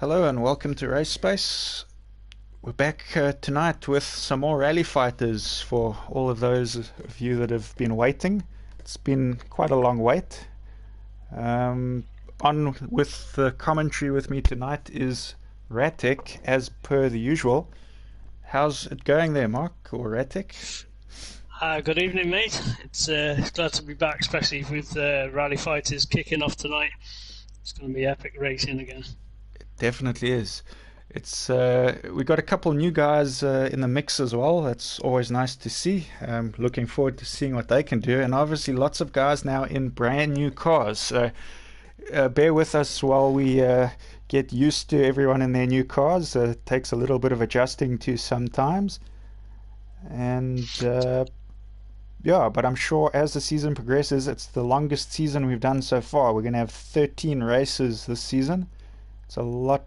Hello and welcome to Race Space. We're back tonight with some more rally fighters for all of those of you that have been waiting. It's been quite a long wait. On with the commentary with me tonight is Ratek, as per the usual. How's it going there, Mark, or Ratek? Good evening, mate. It's glad to be back, especially with rally fighters kicking off tonight. It's going to be epic racing again. Definitely is. It's we got a couple new guys in the mix as well. That's always nice to see. Looking forward to seeing what they can do, and obviously lots of guys now in brand new cars. So bear with us while we get used to everyone in their new cars. It takes a little bit of adjusting to sometimes, and yeah, but I'm sure as the season progresses, it's the longest season we've done so far. We're going to have 13 races this season. It's a lot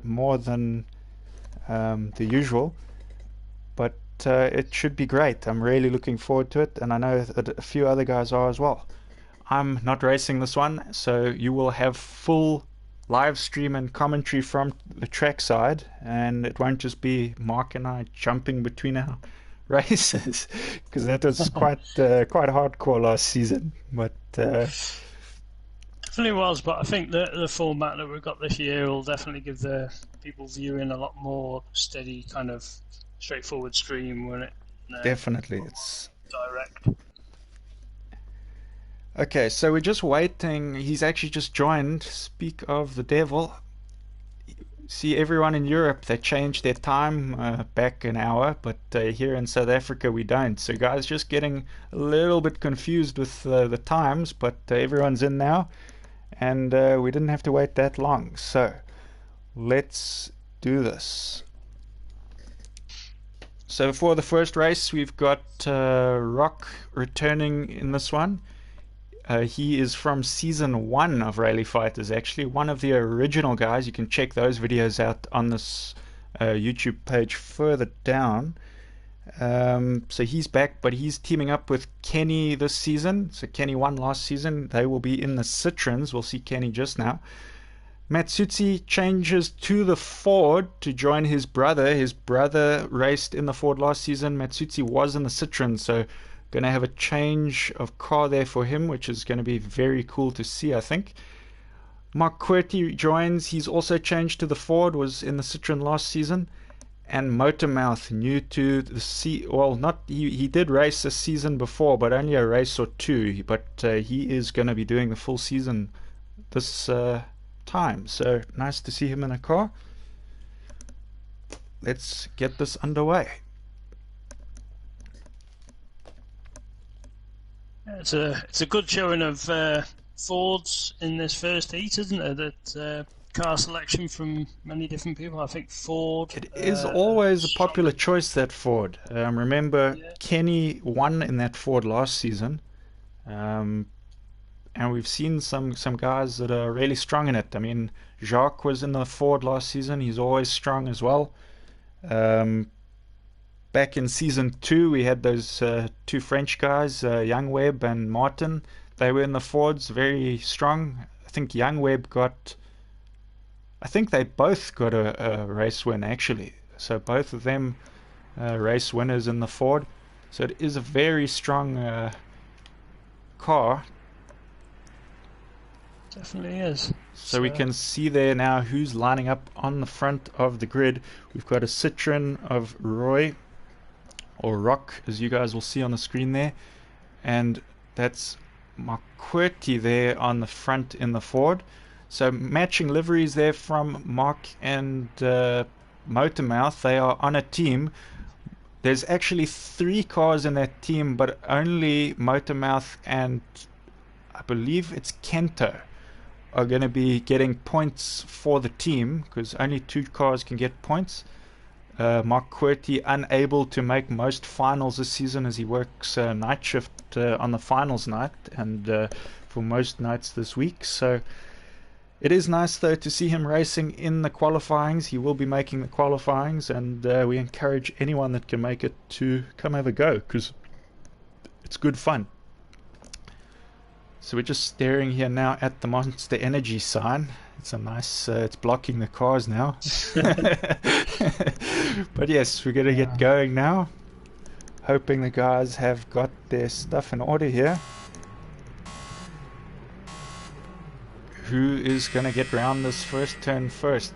more than the usual, but it should be great. I'm really looking forward to it, and I know that a few other guys are as well. I'm not racing this one, so you will have full live stream and commentary from the trackside, and it won't just be Mark and I jumping between our races, because that was quite hardcore last season. But Definitely was, but I think the format that we've got this year will definitely give the people viewing a lot more steady, kind of straightforward stream, won't it? definitely, it's direct. okay. So we're just waiting. He's actually just joined. Speak of the devil. See, everyone in Europe, they changed their time back an hour, but here in South Africa we don't. So guys, just getting a little bit confused with the times, but everyone's in now, and we didn't have to wait that long. So let's do this. So for the first race, we've got Rock returning in this one. He is from season 1 of Rally Fighters, actually one of the original guys. You can check those videos out on this YouTube page further down. So he's back, but he's teaming up with Kenny this season. So Kenny won last season. They will be in the Citroens. We'll see Kenny just now. Matsutsi changes to the Ford to join his brother. His brother raced in the Ford last season. Matsutsi was in the Citroen, so going to have a change of car there for him, which is going to be very cool to see, I think. Mark Querty joins. He's also changed to the Ford, was in the Citroen last season. And Motormouth, new to the well, not he did race a season before, but only a race or two. But he is going to be doing the full season this time. So nice to see him in a car. Let's get this underway. It's a good showing of Fords in this first heat, isn't it? That car selection from many different people. I think Ford. It is always a popular choice, that Ford. Remember, yeah. Kenny won in that Ford last season, and we've seen some guys that are really strong in it. I mean, Jacques was in the Ford last season. He's always strong as well. Back in season 2, we had those two French guys, Young Webb and Martin. They were in the Fords, very strong. I think Young Webb I think they both got a race win, actually. So both of them race winners in the Ford. So it is a very strong car. Definitely is. So we can see there now who's lining up on the front of the grid. We've got a Citroen of Roy, or Rock, as you guys will see on the screen there, and that's Marquetti there on the front in the Ford. So matching liveries there from Mark and Motormouth. They are on a team. There's actually 3 cars in that team, but only Motormouth and I believe it's Kento are going to be getting points for the team, because only 2 cars can get points. Mark Querty unable to make most finals this season, as he works night shift on the finals night and for most nights this week. So it is nice though to see him racing in the qualifyings. He will be making the qualifyings, and we encourage anyone that can make it to come have a go, because it's good fun. So we're just staring here now at the Monster Energy sign. It's a nice. It's blocking the cars now. But yes, we're gonna get going now. Hoping the guys have got their stuff in order here. Who is gonna get round this first turn first?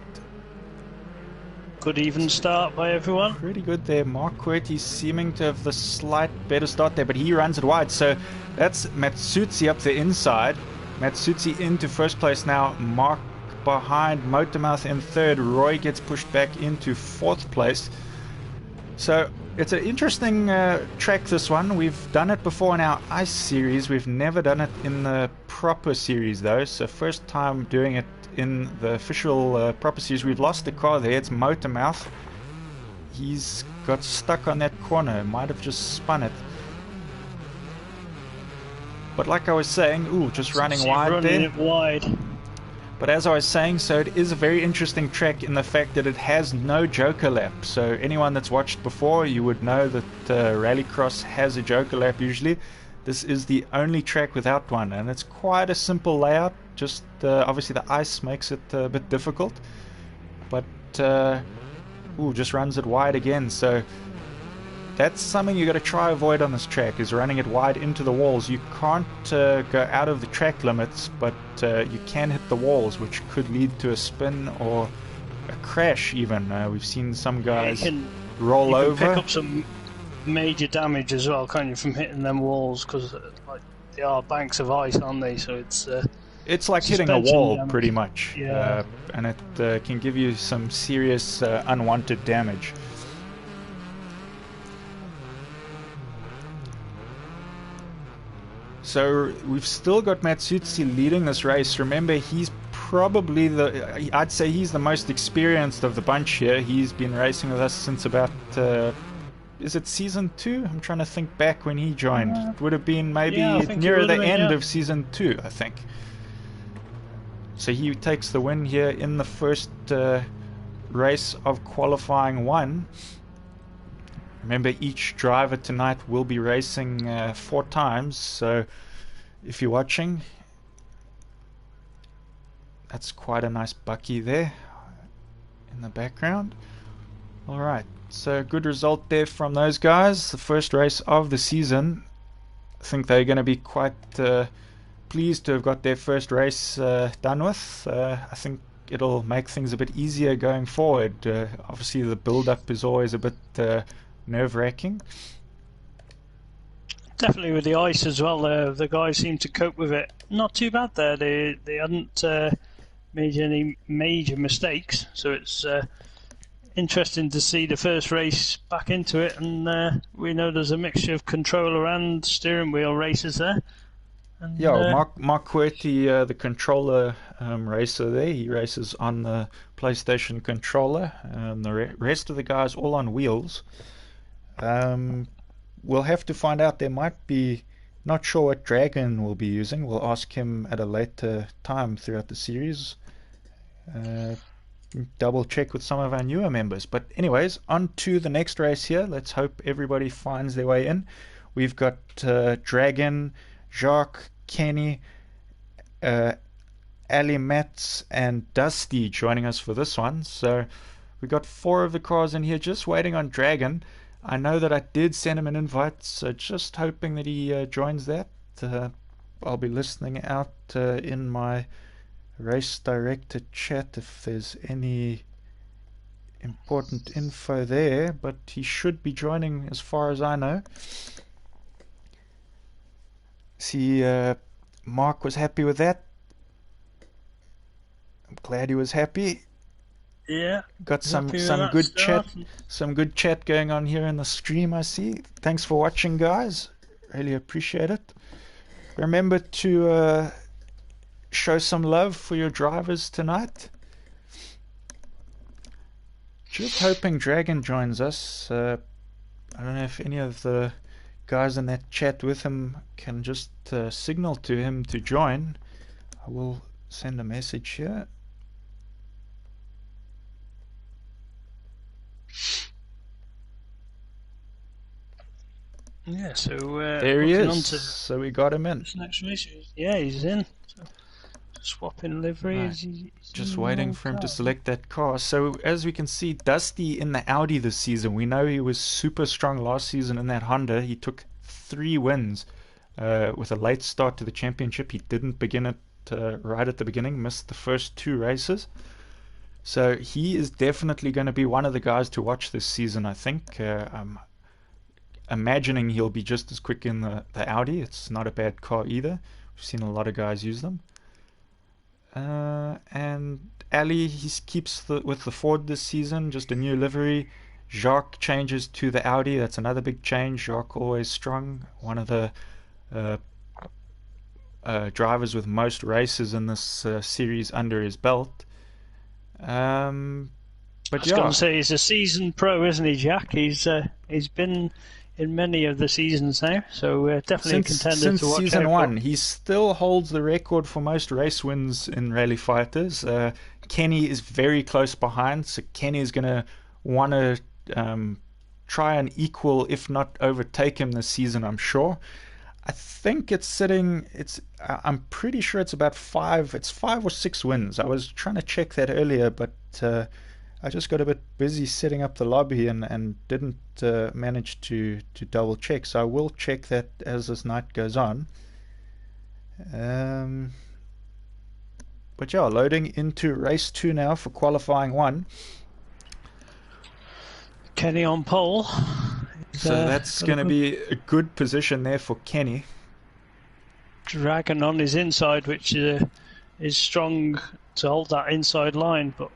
Good even start by everyone. Pretty good there. Mark Quirty seeming to have the slight better start there, but he runs it wide. So that's Matsutsi up the inside. Matsutsi into first place now. Mark behind. Motormouth in third. Roy gets pushed back into fourth place. So it's an interesting track, this one. We've done it before in our ice series. We've never done it in the proper series though. So first time doing it in the official proper series. We've lost the car there. It's Motormouth. He's got stuck on that corner. Might have just spun it. But like I was saying, ooh, just running wide there. It wide. But as I was saying, so it is a very interesting track in the fact that it has no joker lap. So anyone that's watched before, you would know that Rallycross has a joker lap usually. This is the only track without one, and it's quite a simple layout. Just obviously the ice makes it a bit difficult, but ooh, just runs it wide again. So that's something you got to try avoid on this track, is running it wide into the walls. You can't go out of the track limits, but you can hit the walls, which could lead to a spin or a crash even. We've seen some guys roll over. You can pick up some major damage as well, can't you, from hitting them walls, because like, they are banks of ice, aren't they? So it's like hitting a wall damage. pretty much. Yeah. And it can give you some serious unwanted damage. So we've still got Matsutsi leading this race. Remember, he's probably I'd say he's the most experienced of the bunch here. He's been racing with us since about is it season 2? I'm trying to think back when he joined. It would have been maybe nearer the end of season 2, I think. So he takes the win here in the first race of qualifying 1. Remember, each driver tonight will be racing 4 times, so if you're watching, that's quite a nice bucky there in the background. Alright, so good result there from those guys. The first race of the season. I think they're going to be quite pleased to have got their first race done with. I think it'll make things a bit easier going forward. Obviously the build-up is always a bit nerve-wracking. Definitely with the ice as well. The guys seem to cope with it not too bad there. They hadn't made any major mistakes, so it's interesting to see the first race back into it. And we know there's a mixture of controller and steering wheel races there. And, yeah, Mark Quirty, the controller racer there, he races on the PlayStation controller. The rest of the guys all on wheels. We'll have to find out. There might be, not sure what Dragon will be using. We'll ask him at a later time throughout the series. Double check with some of our newer members. But anyways, on to the next race here. Let's hope everybody finds their way in. We've got Dragon, Jacques, Kenny, Ali Metz and Dusty joining us for this one. So we got 4 of the cars in here just waiting on Dragon. I know that I did send him an invite, so just hoping that he joins that. I'll be listening out in my race director chat if there's any important info there, but he should be joining as far as I know. See, Mark was happy with that. I'm glad he was happy. Yeah, got some good chat going on here in the stream, I see. Thanks for watching, guys. Really appreciate it. Remember to show some love for your drivers tonight. Just hoping Dragon joins us. I don't know if any of the guys in that chat with him can just signal to him to join. I will send a message here. Yeah, so there he is. So we got him in. This next race, yeah, he's in. So swapping livery. Right. Just waiting for him to select that car. So as we can see, Dusty in the Audi this season. We know he was super strong last season in that Honda. He took 3 wins with a late start to the championship. He didn't begin it right at the beginning, missed the first 2 races. So he is definitely going to be one of the guys to watch this season, I think. I'm imagining he'll be just as quick in the Audi. It's not a bad car either. We've seen a lot of guys use them. And Ali, he keeps with the Ford this season, just a new livery. Jacques changes to the Audi. That's another big change. Jacques always strong. One of the drivers with most races in this series under his belt. I was going to say he's a seasoned pro, isn't he, Jack? He's been in many of the seasons now, so definitely a contender since to watch season out 1. for. He still holds the record for most race wins in Rally Fighters. Kenny is very close behind, so Kenny is going to want to try and equal, if not overtake him this season, I'm sure. I think I'm pretty sure it's about 5 or 6 wins. I was trying to check that earlier, but I just got a bit busy setting up the lobby and didn't manage to double check. So I will check that as this night goes on. But yeah, loading into race 2 now for qualifying 1. Kenny on pole. So that's going to be a good position there for Kenny. Dragon on his inside, which is strong to hold that inside line, but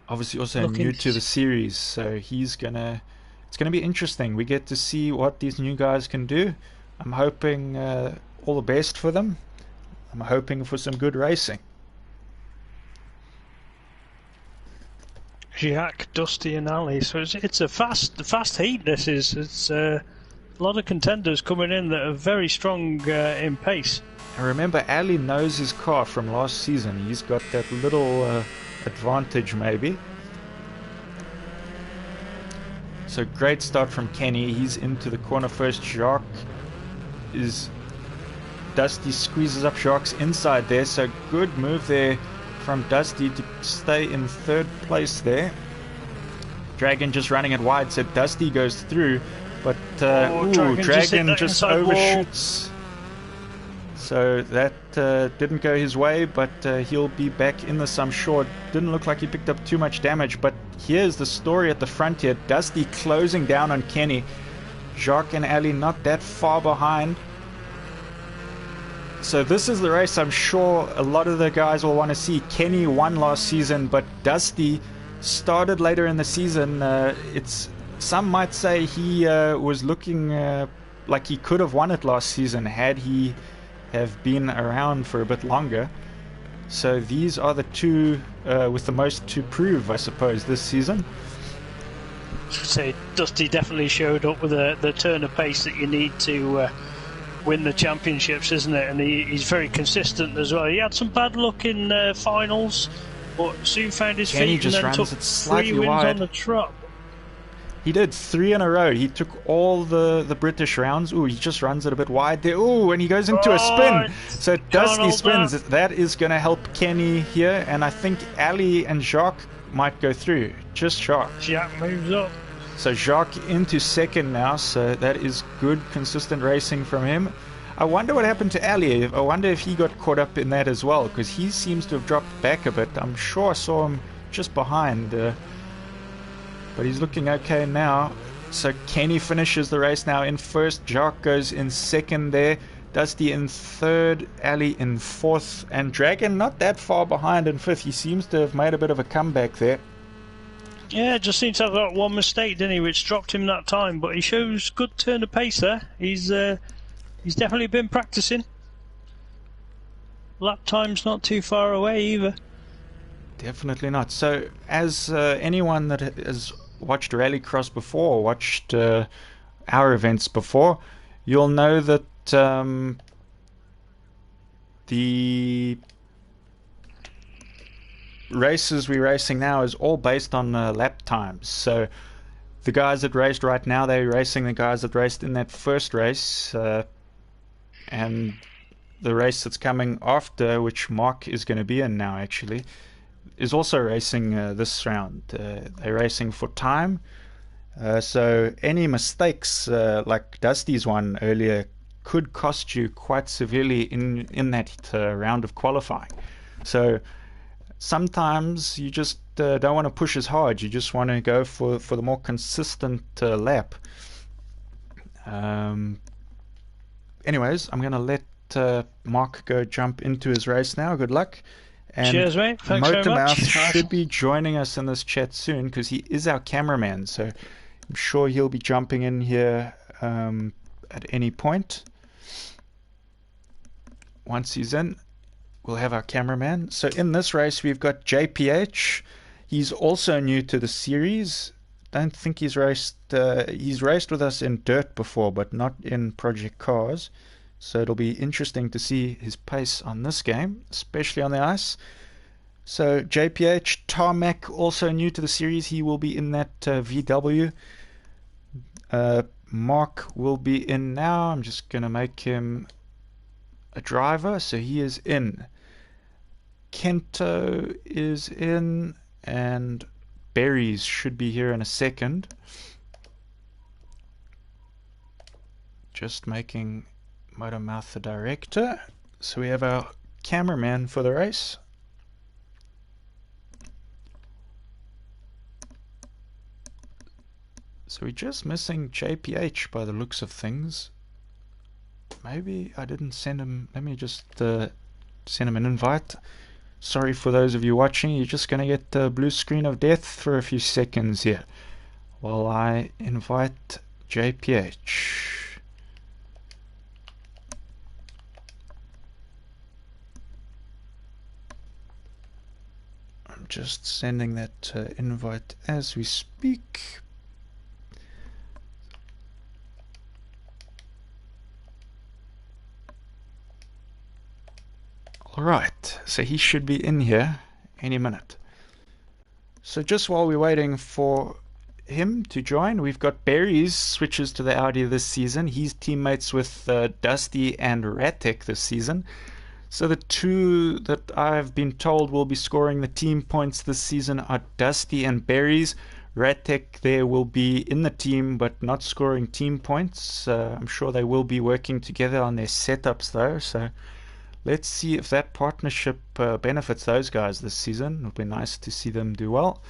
obviously also new to the series, so it's gonna be interesting. We get to see what these new guys can do. I'm hoping all the best for them. I'm hoping for some good racing. Jack, Dusty and Ali. So it's a fast heat. It's a lot of contenders coming in that are very strong in pace. And remember, Ali knows his car from last season. He's got that little advantage maybe. So great start from Kenny. He's into the corner first. Dusty squeezes up Jacques' inside there. So good move there from Dusty to stay in 3rd place there. Dragon just running it wide, so Dusty goes through, but Dragon just overshoots. So that didn't go his way, but he'll be back in this, I'm sure. Didn't look like he picked up too much damage, but here's the story at the front here. Dusty closing down on Kenny. Jacques and Ali not that far behind. So this is the race I'm sure a lot of the guys will want to see. Kenny won last season, but Dusty started later in the season. Some might say he was looking like he could have won it last season had he have been around for a bit longer. So these are the 2 with the most to prove, I suppose, this season. I should say Dusty definitely showed up with the turn of pace that you need to win the championships, isn't it? And he's very consistent as well. He had some bad luck in finals, but soon found his feet and then took 3 wins wide on the trot. He did 3 in a row. He took all the British rounds. Ooh, he just runs it a bit wide there. Ooh, and he goes into a spin. So Dusty spins. That is going to help Kenny here, and I think Ali and Jacques might go through. Just Jacques. Jacques moves up. So Jacques into 2nd now, so that is good, consistent racing from him. I wonder what happened to Ali. I wonder if he got caught up in that as well, because he seems to have dropped back a bit. I'm sure I saw him just behind, but he's looking okay now. So Kenny finishes the race now in 1st. Jacques goes in 2nd there. Dusty in 3rd. Ali in 4th. And Dragon not that far behind in 5th. He seems to have made a bit of a comeback there. Yeah, just seems to have got one mistake, didn't he, which dropped him that time. But he shows good turn of pace there. He's definitely been practicing. Lap time's not too far away either. Definitely not. So, as anyone that has watched Rallycross before, or watched our events before, you'll know that the races we're racing now is all based on lap times. So the guys that raced right now, they're racing the guys that raced in that first race, and the race that's coming after, which Mark is going to be in now, actually, is also racing this round. They're racing for time. So any mistakes like Dusty's one earlier could cost you quite severely in that round of qualifying. So sometimes you just don't want to push as hard. You just want to go for the more consistent lap. Anyways, I'm going to let Mark go jump into his race now. Good luck. And cheers, mate. Thanks very much. Motormouth should be joining us in this chat soon because he is our cameraman. So I'm sure he'll be jumping in here at any point. Once he's in, we'll have our cameraman. So in this race, we've got JPH. He's also new to the series. Don't think he's raced with us in dirt before, but not in Project Cars. So it'll be interesting to see his pace on this game, especially on the ice. So JPH, Tarmac, also new to the series. He will be in that VW. Mark will be in now. I'm just going to make him a driver. So he is in. Kento is in. And Berries should be here in a second. Just making Motormouth the director. So we have our cameraman for the race. So we're just missing JPH by the looks of things. Maybe I didn't send him. Let me just send him an invite. Sorry for those of you watching. You're just going to get the blue screen of death for a few seconds here while I invite JPH. I'm just sending that invite as we speak. Alright, so he should be in here any minute. So just while we're waiting for him to join, we've got Berries switches to the Audi this season. He's teammates with Dusty and Ratek this season. So the two that I've been told will be scoring the team points this season are Dusty and Berries. Ratek there will be in the team but not scoring team points. I'm sure they will be working together on their setups though. So let's see if that partnership benefits those guys this season. It'll be nice to see them do well.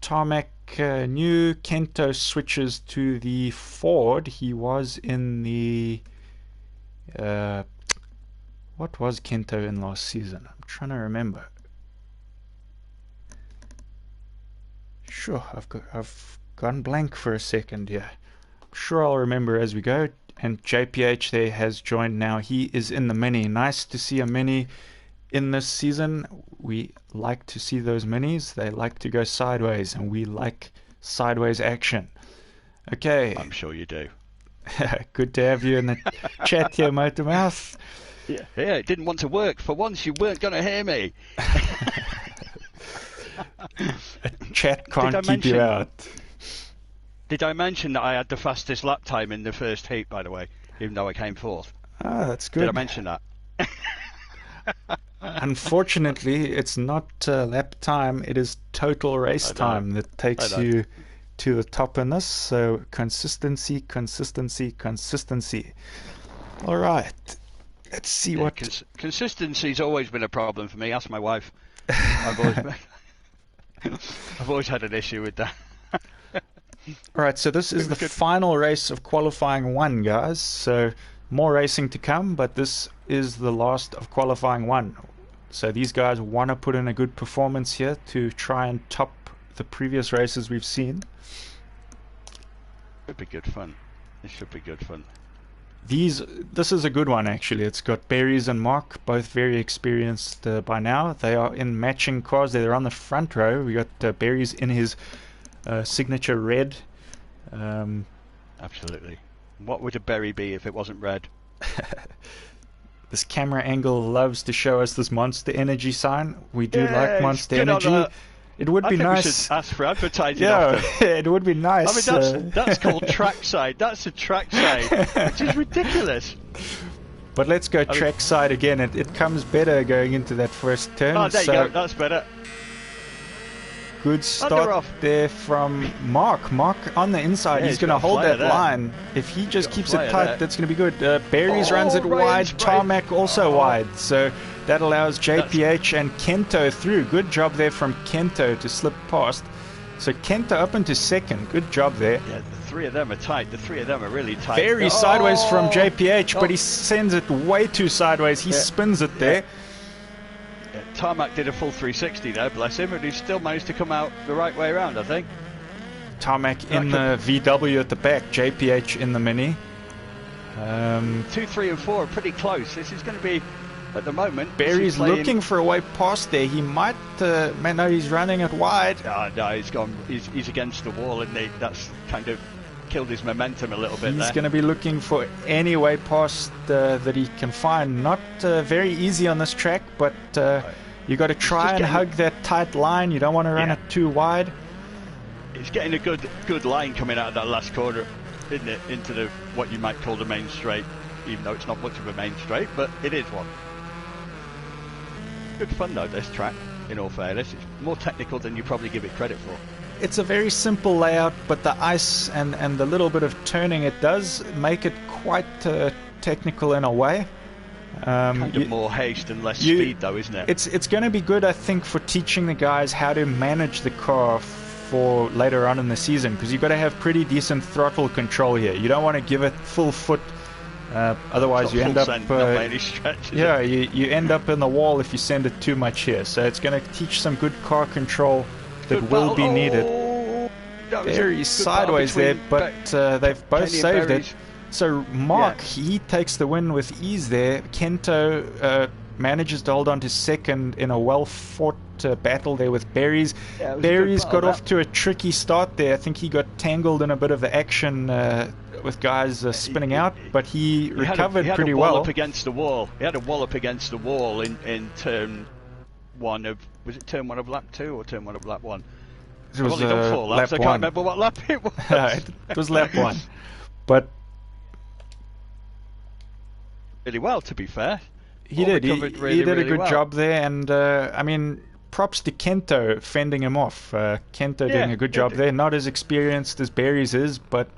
Tarmac new. Kento switches to the Ford. He was in the... what was Kento in last season? I'm trying to remember. Sure, I've gone blank for a second here. I'm sure I'll remember as we go. And JPH there has joined now. He is in the Mini. Nice to see a Mini in this season. We like to see those Minis. They like to go sideways, and we like sideways action. Okay. I'm sure you do. Good to have you in the chat here, Motormouth. Yeah, it didn't want to work. For once, you weren't going to hear me. A chat can't keep you out. Did I mention that I had the fastest lap time in the first heat, by the way, even though I came fourth? Ah, that's good. Did I mention that? Unfortunately, it's not lap time, it is total race time that takes you to the top in this. So consistency, consistency, consistency. All right. Let's see what... Consistency's always been a problem for me. Ask my wife. I've always had an issue with that. Alright, so this is the final race of qualifying 1, guys. So more racing to come, but this is the last of qualifying 1. So these guys want to put in a good performance here to try and top the previous races we've seen. Should be good fun. This should be good fun. This is a good one actually. It's got Berries and Mark, both very experienced by now. They are in matching cars. They're on the front row. We got Berries in his signature red. Absolutely. What would a berry be if it wasn't red? This camera angle loves to show us this Monster Energy sign. We do like Monster Energy. It would be nice. We should ask for advertising. Yeah, it would be nice. I mean, that's called trackside. That's a trackside, which is ridiculous. But let's go trackside again. It comes better going into that first turn. Oh, there you go. That's better. Good start there from Mark. Mark on the inside. He's going to hold that line. If he just keeps it tight, that's going to be good. Berries runs it wide. Tarmac also wide. So that allows JPH and Kento through. Good job there from Kento to slip past. So Kento up into second. Good job there. Yeah, the three of them are tight. The three of them are really tight. Very sideways from JPH, but he sends it way too sideways. He spins it there. Yeah, Tarmac did a full 360 there, bless him, but he still managed to come out the right way around, I think. Tarmac in the VW at the back, JPH in the Mini. 2, 3 and 4 are pretty close. This is going to be, at the moment... Barry's looking for a way past there. He might... no, he's running it wide. No, he's gone. He's against the wall, and that's kind of killed his momentum a little bit there. He's going to be looking for any way past that he can find. Not very easy on this track, but you got to try and hug that tight line. You don't want to run it too wide. It's getting a good line coming out of that last corner, isn't it? Into the what you might call the main straight, even though it's not much of a main straight, but it is one. Good fun though, this track, in all fairness. It's more technical than you probably give it credit for. It's a very simple layout, but the ice and the little bit of turning it does make it quite technical in a way. Kind of more haste and less speed though, isn't it? It's going to be good, I think, for teaching the guys how to manage the car for later on in the season, because you've got to have pretty decent throttle control here. You don't want to give it full foot. Otherwise you end up you end up in the wall if you send it too much here. So it's going to teach some good car control that will be needed. Very sideways there, but they've both saved it. So Mark, he takes the win with ease there. Kento manages to hold on to second in a well-fought battle there with Berries. Berries got off to a tricky start there. I think he got tangled in a bit of the action with guys spinning out, but he recovered pretty well. He had a wallop against the wall. He had a wallop against the wall in turn one of... Was it turn one of lap 2 or turn one of lap 1? It was done 4 laps. I can't remember what lap it was. It was lap 1. But... really well, to be fair. He did. He did a good job there, and I mean, props to Kento fending him off. Kento doing a good job there. Not as experienced as Berries is, but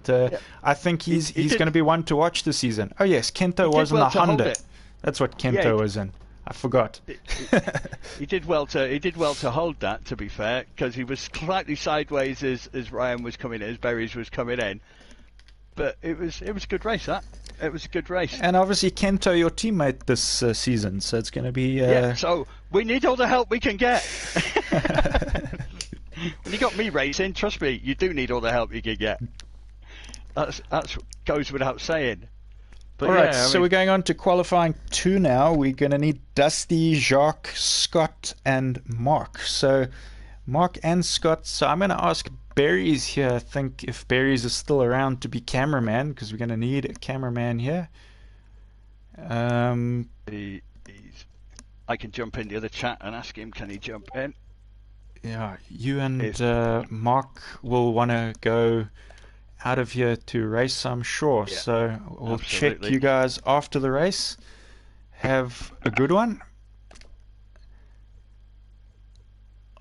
I think he's going to be one to watch this season. Oh yes, Kento was in the Honda. That's what Kento was in. I forgot. He did well to hold that. To be fair, because he was slightly sideways as Ryan was coming in, as Berries was coming in. But it was a good race. It was a good race. And obviously Kento, your teammate this season, so it's going to be... so we need all the help we can get. When you got me racing, trust me, you do need all the help you can get. That's goes without saying. But Alright, so we're going on to qualifying 2 now. We're going to need Dusty, Jacques, Scott, and Mark. So Mark and Scott, so I'm going to ask Berries here, I think, if Berries is still around to be cameraman, because we're going to need a cameraman here. I can jump in the other chat and ask him, can he jump in? Yeah, you and Mark will want to go out of here to race, I'm sure. Yeah, so we'll check you guys after the race. Have a good one.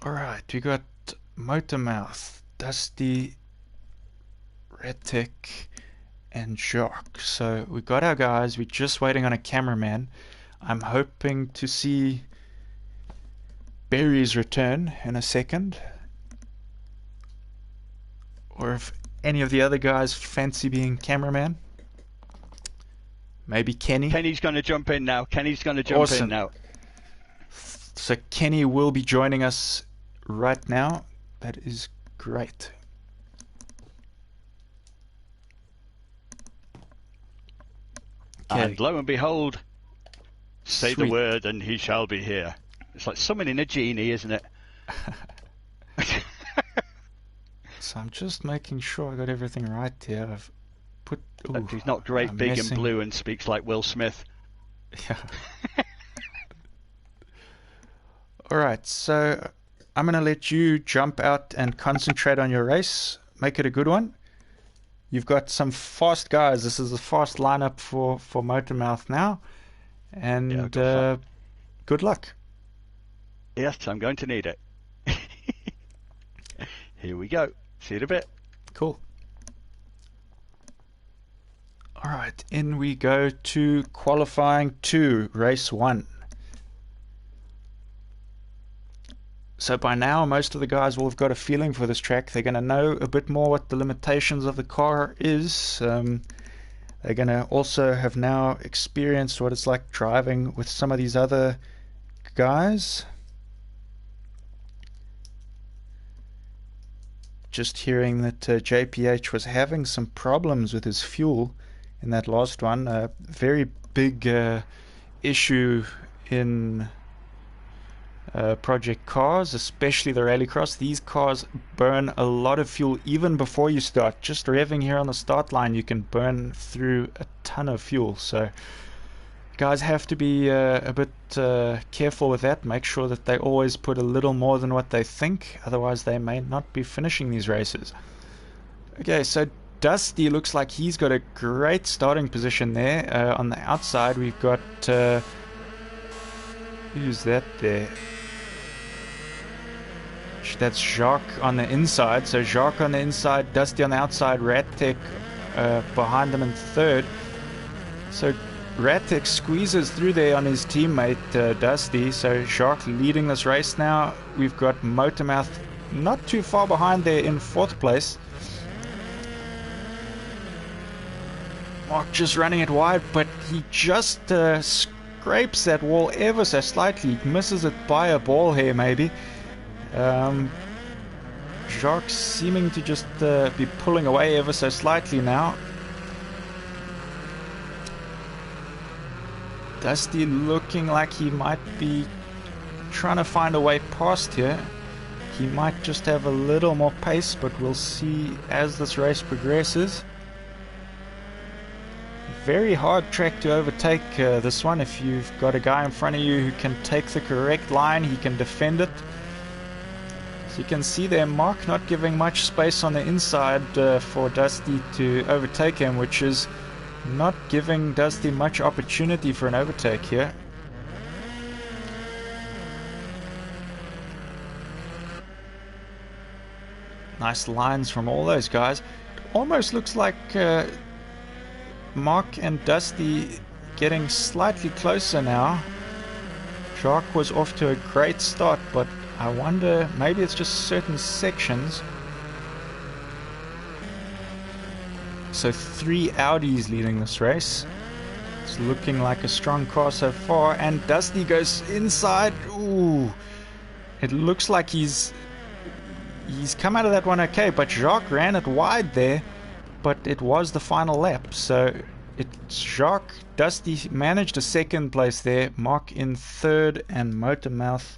Alright, we got Motormouth, Dusty, Retic, and Jacques. So we got our guys. We're just waiting on a cameraman. I'm hoping to see Barry's return in a second, or if any of the other guys fancy being cameraman. Maybe Kenny. Kenny's going to jump in now. Kenny's going to jump in now. So Kenny will be joining us right now. That is great. Okay. And lo and behold, say the word and he shall be here. It's like summoning a genie, isn't it? So I'm just making sure I got everything right here. I've put... He's not great, big and blue and speaks like Will Smith. Yeah. Alright, so I'm going to let you jump out and concentrate on your race. Make it a good one. You've got some fast guys. This is a fast lineup for Motormouth now. And good fun. good luck. Yes, I'm going to need it. Here we go. See you in a bit. Cool. Alright, in we go to qualifying 2, race 1. So by now, most of the guys will have got a feeling for this track. They're going to know a bit more what the limitations of the car is. They're going to also have now experienced what it's like driving with some of these other guys. Just hearing that JPH was having some problems with his fuel in that last one. A very big issue in project cars, especially the rallycross. These cars burn a lot of fuel even before you start. Just revving here on the start line, you can burn through a ton of fuel. So guys have to be a bit careful with that. Make sure that they always put a little more than what they think, otherwise they may not be finishing these races. Okay, so Dusty looks like he's got a great starting position there. On the outside we've got who's that there? That's Jacques on the inside. So Jacques on the inside, Dusty on the outside, Ratek behind them in third. So Ratek squeezes through there on his teammate Dusty. So Jacques leading this race now. We've got Motormouth not too far behind there in fourth place. Mark just running it wide, but he just scrapes that wall ever so slightly. He misses it by a ball hair maybe. Jacques seeming to just be pulling away ever so slightly now. Dusty looking like he might be trying to find a way past here. He might just have a little more pace, but we'll see as this race progresses. Very hard track to overtake this one. If you've got a guy in front of you who can take the correct line, he can defend it. So you can see there Mark not giving much space on the inside for Dusty to overtake him, which is not giving Dusty much opportunity for an overtake here. Nice lines from all those guys. Almost looks like Mark and Dusty getting slightly closer now. Jacques was off to a great start, but I wonder, maybe it's just certain sections. So 3 Audis leading this race. It's looking like a strong car so far, and Dusty goes inside. Ooh, it looks like he's come out of that one okay, but Jacques ran it wide there, but it was the final lap. So it's Jacques, Dusty managed a second place there, Mark in third, and Motormouth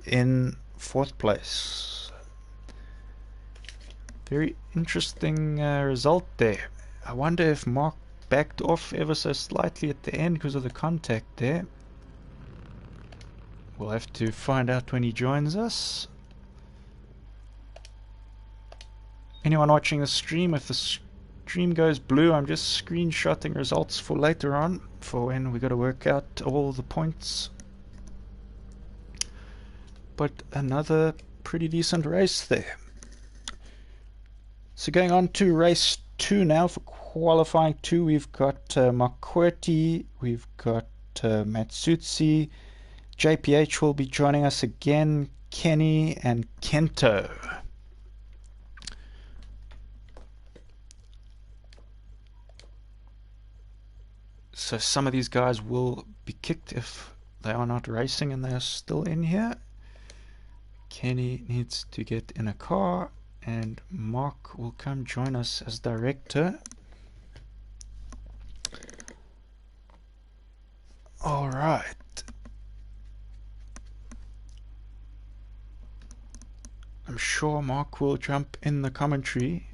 in fourth place. Very interesting result there. I wonder if Mark backed off ever so slightly at the end because of the contact there. We'll have to find out when he joins us. Anyone watching the stream, if the stream goes blue, I'm just screenshotting results for later on, for when we got to work out all the points. But another pretty decent race there. So going on to race 2 now. For qualifying 2, we've got Makurti, we've got Matsutsi, JPH will be joining us again, Kenny and Kento. So some of these guys will be kicked if they are not racing and they are still in here. Kenny needs to get in a car, and Mark will come join us as director. All right. I'm sure Mark will jump in the commentary.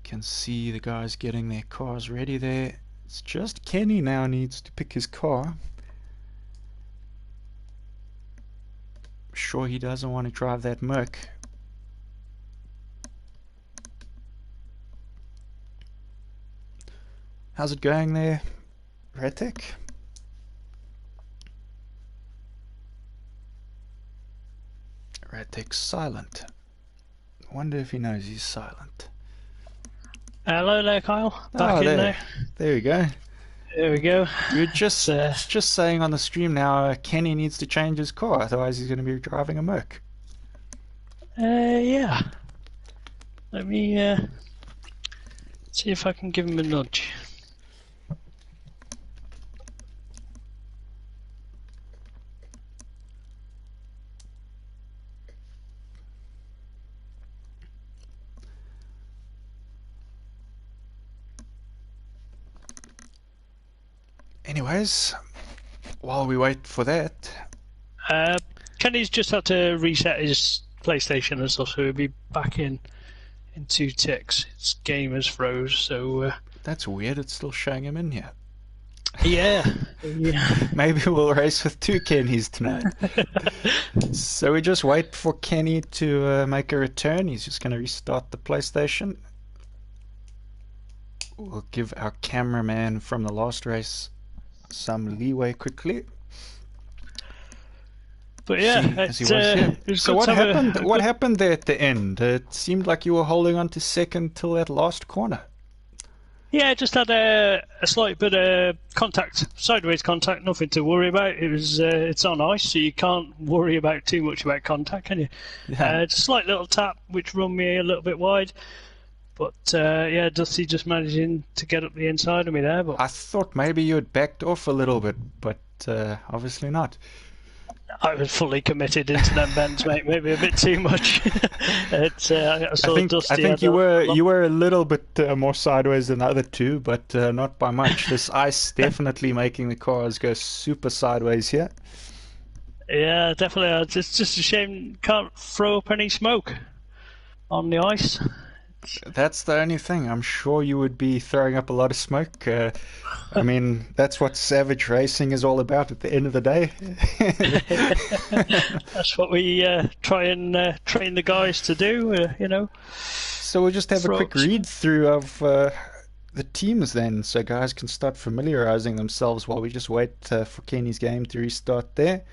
Can see the guys getting their cars ready there. It's just Kenny now needs to pick his car. Sure he doesn't want to drive that Merc. How's it going there, Retic? Retic's silent. I wonder if he knows he's silent. Hello there, Kyle. Back Oh, in there. There we go. There we go. You're just saying on the stream now, Kenny needs to change his car, otherwise he's going to be driving a Merc. Yeah. Let me see if I can give him a nudge. Anyways, while we wait for that, Kenny's just had to reset his PlayStation and stuff, so he'll be back in 2 ticks. His game has froze, so that's weird. It's still showing him in here. Yeah. Maybe we'll race with 2 Kennys tonight. So we just wait for Kenny to make a return. He's just going to restart the PlayStation. We'll give our cameraman from the last race some leeway quickly. But yeah, so what happened? What happened there at the end? It seemed like you were holding on to second till that last corner. Yeah, just had a slight bit of contact, sideways contact, nothing to worry about. It's on ice, so you can't worry about too much about contact, can you? Yeah. Just a slight little tap, which run me a little bit wide. But yeah, Dusty just managing to get up the inside of me there. But I thought maybe you had backed off a little bit, but obviously not. I was fully committed into them bends, mate. Maybe a bit too much. I think you were a little bit more sideways than the other two, but not by much. This ice definitely making the cars go super sideways here. Yeah, definitely. It's just a shame can't throw up any smoke on the ice. That's the only thing. I'm sure you would be throwing up a lot of smoke. I mean, that's what Savage Racing is all about at the end of the day. That's what we try and train the guys to do, you know. So we'll just have a quick read-through of the teams then, so guys can start familiarizing themselves while we just wait for Kenny's game to restart there.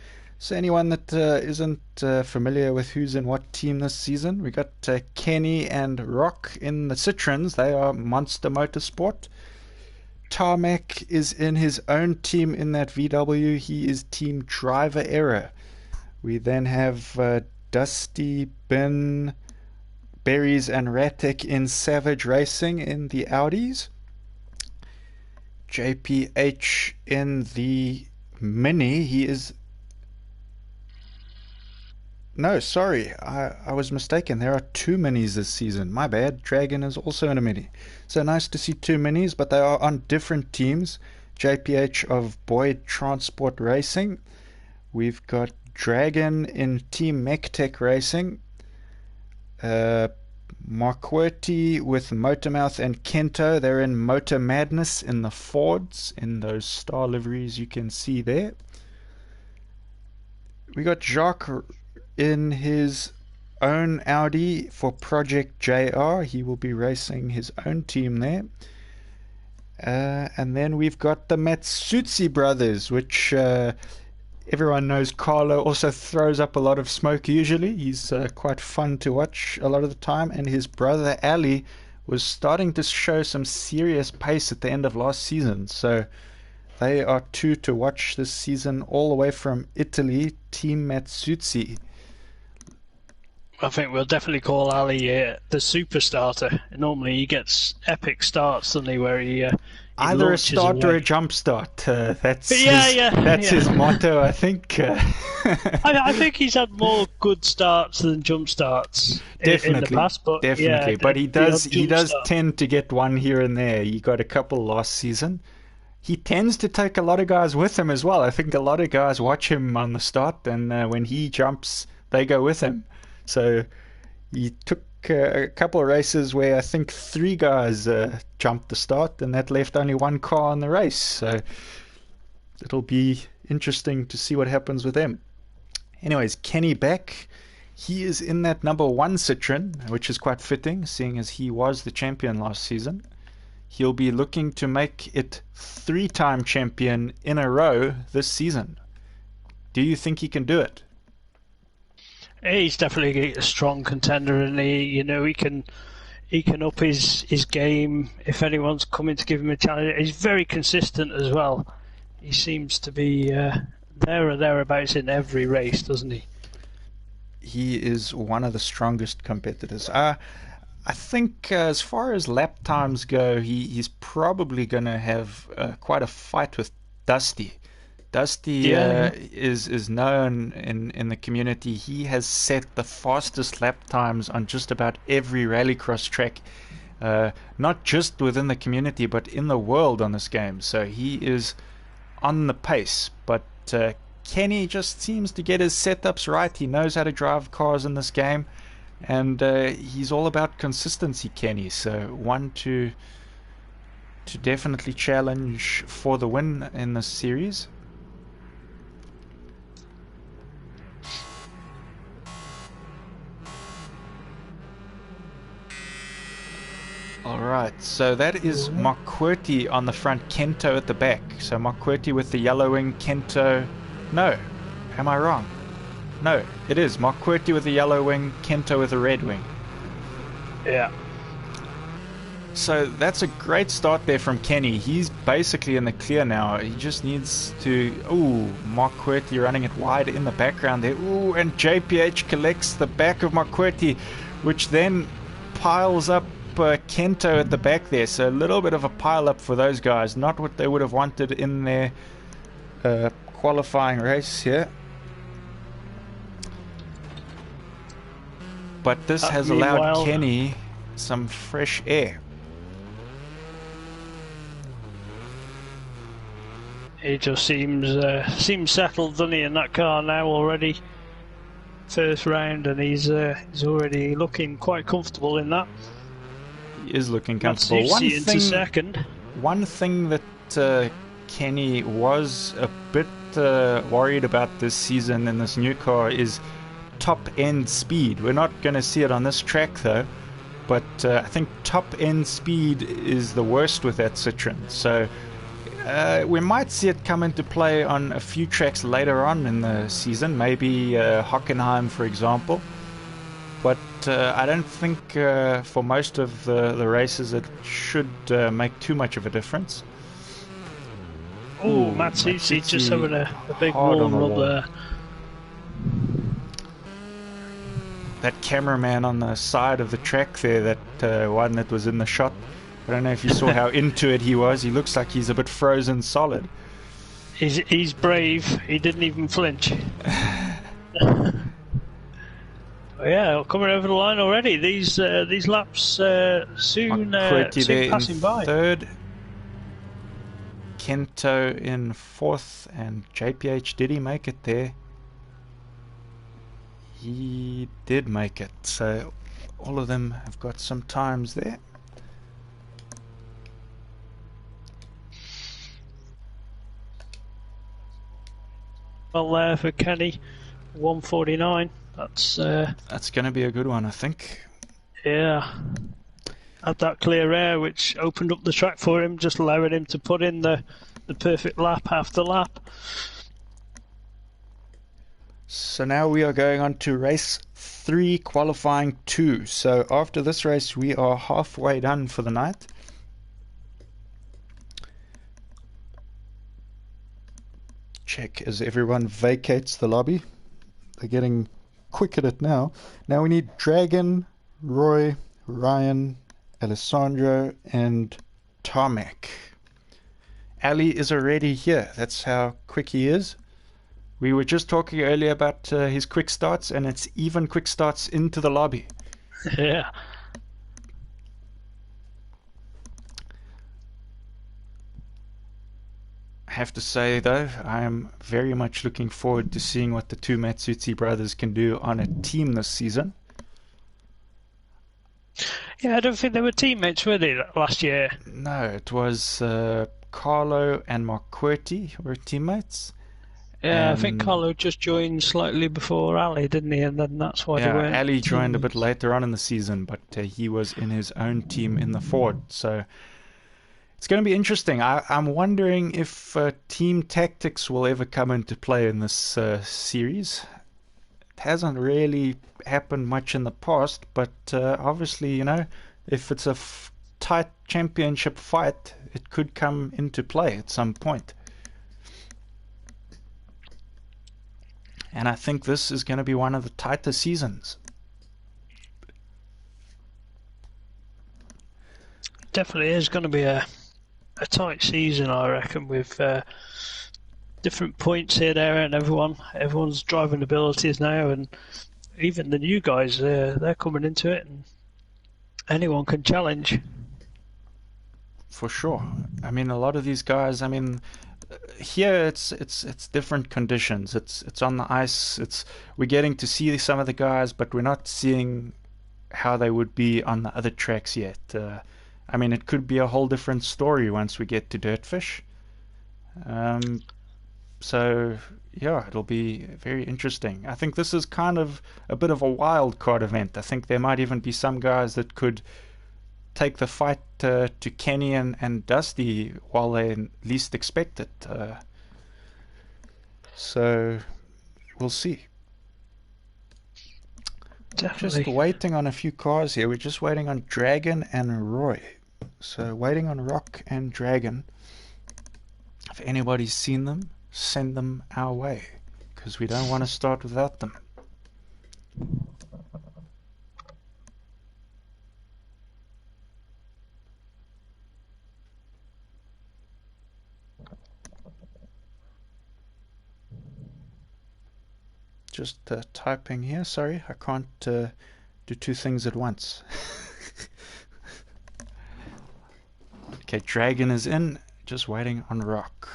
So anyone that isn't familiar with who's in what team this season, we got Kenny and Rock in the Citroens. They are Monster Motorsport. Tarmac is in his own team in that VW. He is Team Driver Error. We then have Dusty, Bin, Berries and Ratek in Savage Racing in the Audis. JPH in the Mini. He is... No, sorry, I was mistaken. There are 2 minis this season. My bad. Dragon is also in a mini. So nice to see 2 minis, but they are on different teams. JPH of Boyd Transport Racing. We've got Dragon in Team MechTech Racing. Marquarty with Motormouth and Kento. They're in Motor Madness in the Fords, in those star liveries you can see there. We got Jacques in his own Audi for Project JR. He will be racing his own team there. And then we've got the Matsutsi brothers, which everyone knows Carlo also throws up a lot of smoke usually. He's quite fun to watch a lot of the time. And his brother Ali was starting to show some serious pace at the end of last season. So they are 2 to watch this season, all the way from Italy, Team Matsutsi. I think we'll definitely call Ali the super starter. Normally he gets epic starts, doesn't he, where he either a start or a jump start. That's his motto, I think. I think he's had more good starts than jump starts in the past. But definitely. Yeah, but he does tend to get one here and there. He got a couple last season. He tends to take a lot of guys with him as well. I think a lot of guys watch him on the start, and when he jumps, they go with him. So he took a couple of races where I think 3 guys jumped the start, and that left only 1 car in the race. So it'll be interesting to see what happens with them. Anyways, Kenny back. He is in that number 1 Citroen, which is quite fitting, seeing as he was the champion last season. he'll be looking to make it 3-time champion in a row this season. Do you think he can do it? He's definitely a strong contender, and he can up his game if anyone's coming to give him a challenge. He's very consistent as well. He seems to be there or thereabouts in every race, doesn't he? He is one of the strongest competitors. I think as far as lap times go, he's probably going to have quite a fight with Dusty. Dusty is known in the community. He has set the fastest lap times on just about every rallycross track, not just within the community, but in the world on this game. So he is on the pace. But Kenny just seems to get his setups right. He knows how to drive cars in this game, and he's all about consistency, Kenny. So one to definitely challenge for the win in this series. Alright, so that is McQuartie on the front, Kento at the back. So McQuartie with the yellow wing, Kento... No, am I wrong? No, it is McQuartie with the yellow wing, Kento with the red wing. Yeah. So that's a great start there from Kenny. He's basically in the clear now. He just needs to... Ooh, McQuartie running it wide in the background there. Ooh, and JPH collects the back of McQuartie, which then piles up Kento at the back there. So a little bit of a pile up for those guys. Not what they would have wanted in their qualifying race here. But this has allowed Kenny some fresh air. He just seems settled, doesn't he, in that car now already. First round, and he's already looking quite comfortable in that. He is looking comfortable. One thing that Kenny was a bit worried about this season in this new car is top end speed. We're not going to see it on this track though, but I think top end speed is the worst with that Citroen. So we might see it come into play on a few tracks later on in the season, maybe Hockenheim for example. But I don't think for most of the races it should make too much of a difference. Oh, Matsucci just having a big warm rub there. That cameraman on the side of the track there, that one that was in the shot, I don't know if you saw how into it he was. He looks like he's a bit frozen solid. He's brave. He didn't even flinch. Yeah, coming over the line already. These laps soon passing by. Third, Kento in fourth, and JPH, did he make it there? He did make it. So all of them have got some times there. Well, there for Kenny, 149. That's going to be a good one, I think. Yeah. Had that clear air, which opened up the track for him, just allowing him to put in the perfect lap after lap. So now we are going on to race 3, qualifying 2. So after this race, we are halfway done for the night. Check as everyone vacates the lobby. They're getting quick at it now. Now we need Dragon, Roy, Ryan, Alessandro, and Tarmac. Ali is already here. That's how quick he is. We were just talking earlier about his quick starts, and it's even quick starts into the lobby. Yeah. I have to say, though, I am very much looking forward to seeing what the two Matsutsi brothers can do on a team this season. Yeah, I don't think they were teammates, were they, last year? No, it was Carlo and McQuartie were teammates. Yeah, I think Carlo just joined slightly before Ali, didn't he? And then that's why they weren't. Ali joined a bit later on in the season, but he was in his own team in the Ford. So It's going to be interesting. I'm wondering if team tactics will ever come into play in this series. It hasn't really happened much in the past, but obviously, you know, if it's a tight championship fight, it could come into play at some point. And I think this is going to be one of the tighter seasons. Definitely is going to be a tight season, I reckon, with different points here, there, and everyone's driving abilities now, and even the new guys, they're coming into it, and anyone can challenge. For sure. I mean, a lot of these guys. I mean, here it's different conditions. It's on the ice. We're getting to see some of the guys, but we're not seeing how they would be on the other tracks yet. I mean, it could be a whole different story once we get to Dirtfish. So yeah, it'll be very interesting. I think this is kind of a bit of a wild card event. I think there might even be some guys that could take the fight to Kenny and Dusty while they least expect it. So we'll see. Definitely. Just waiting on a few cars here. We're just waiting on Dragon and Roy. So waiting on Rock and Dragon. If anybody's seen them, send them our way, because we don't want to start without them. Just typing here. Sorry, I can't do two things at once. Okay, Dragon is in. Just waiting on Rock.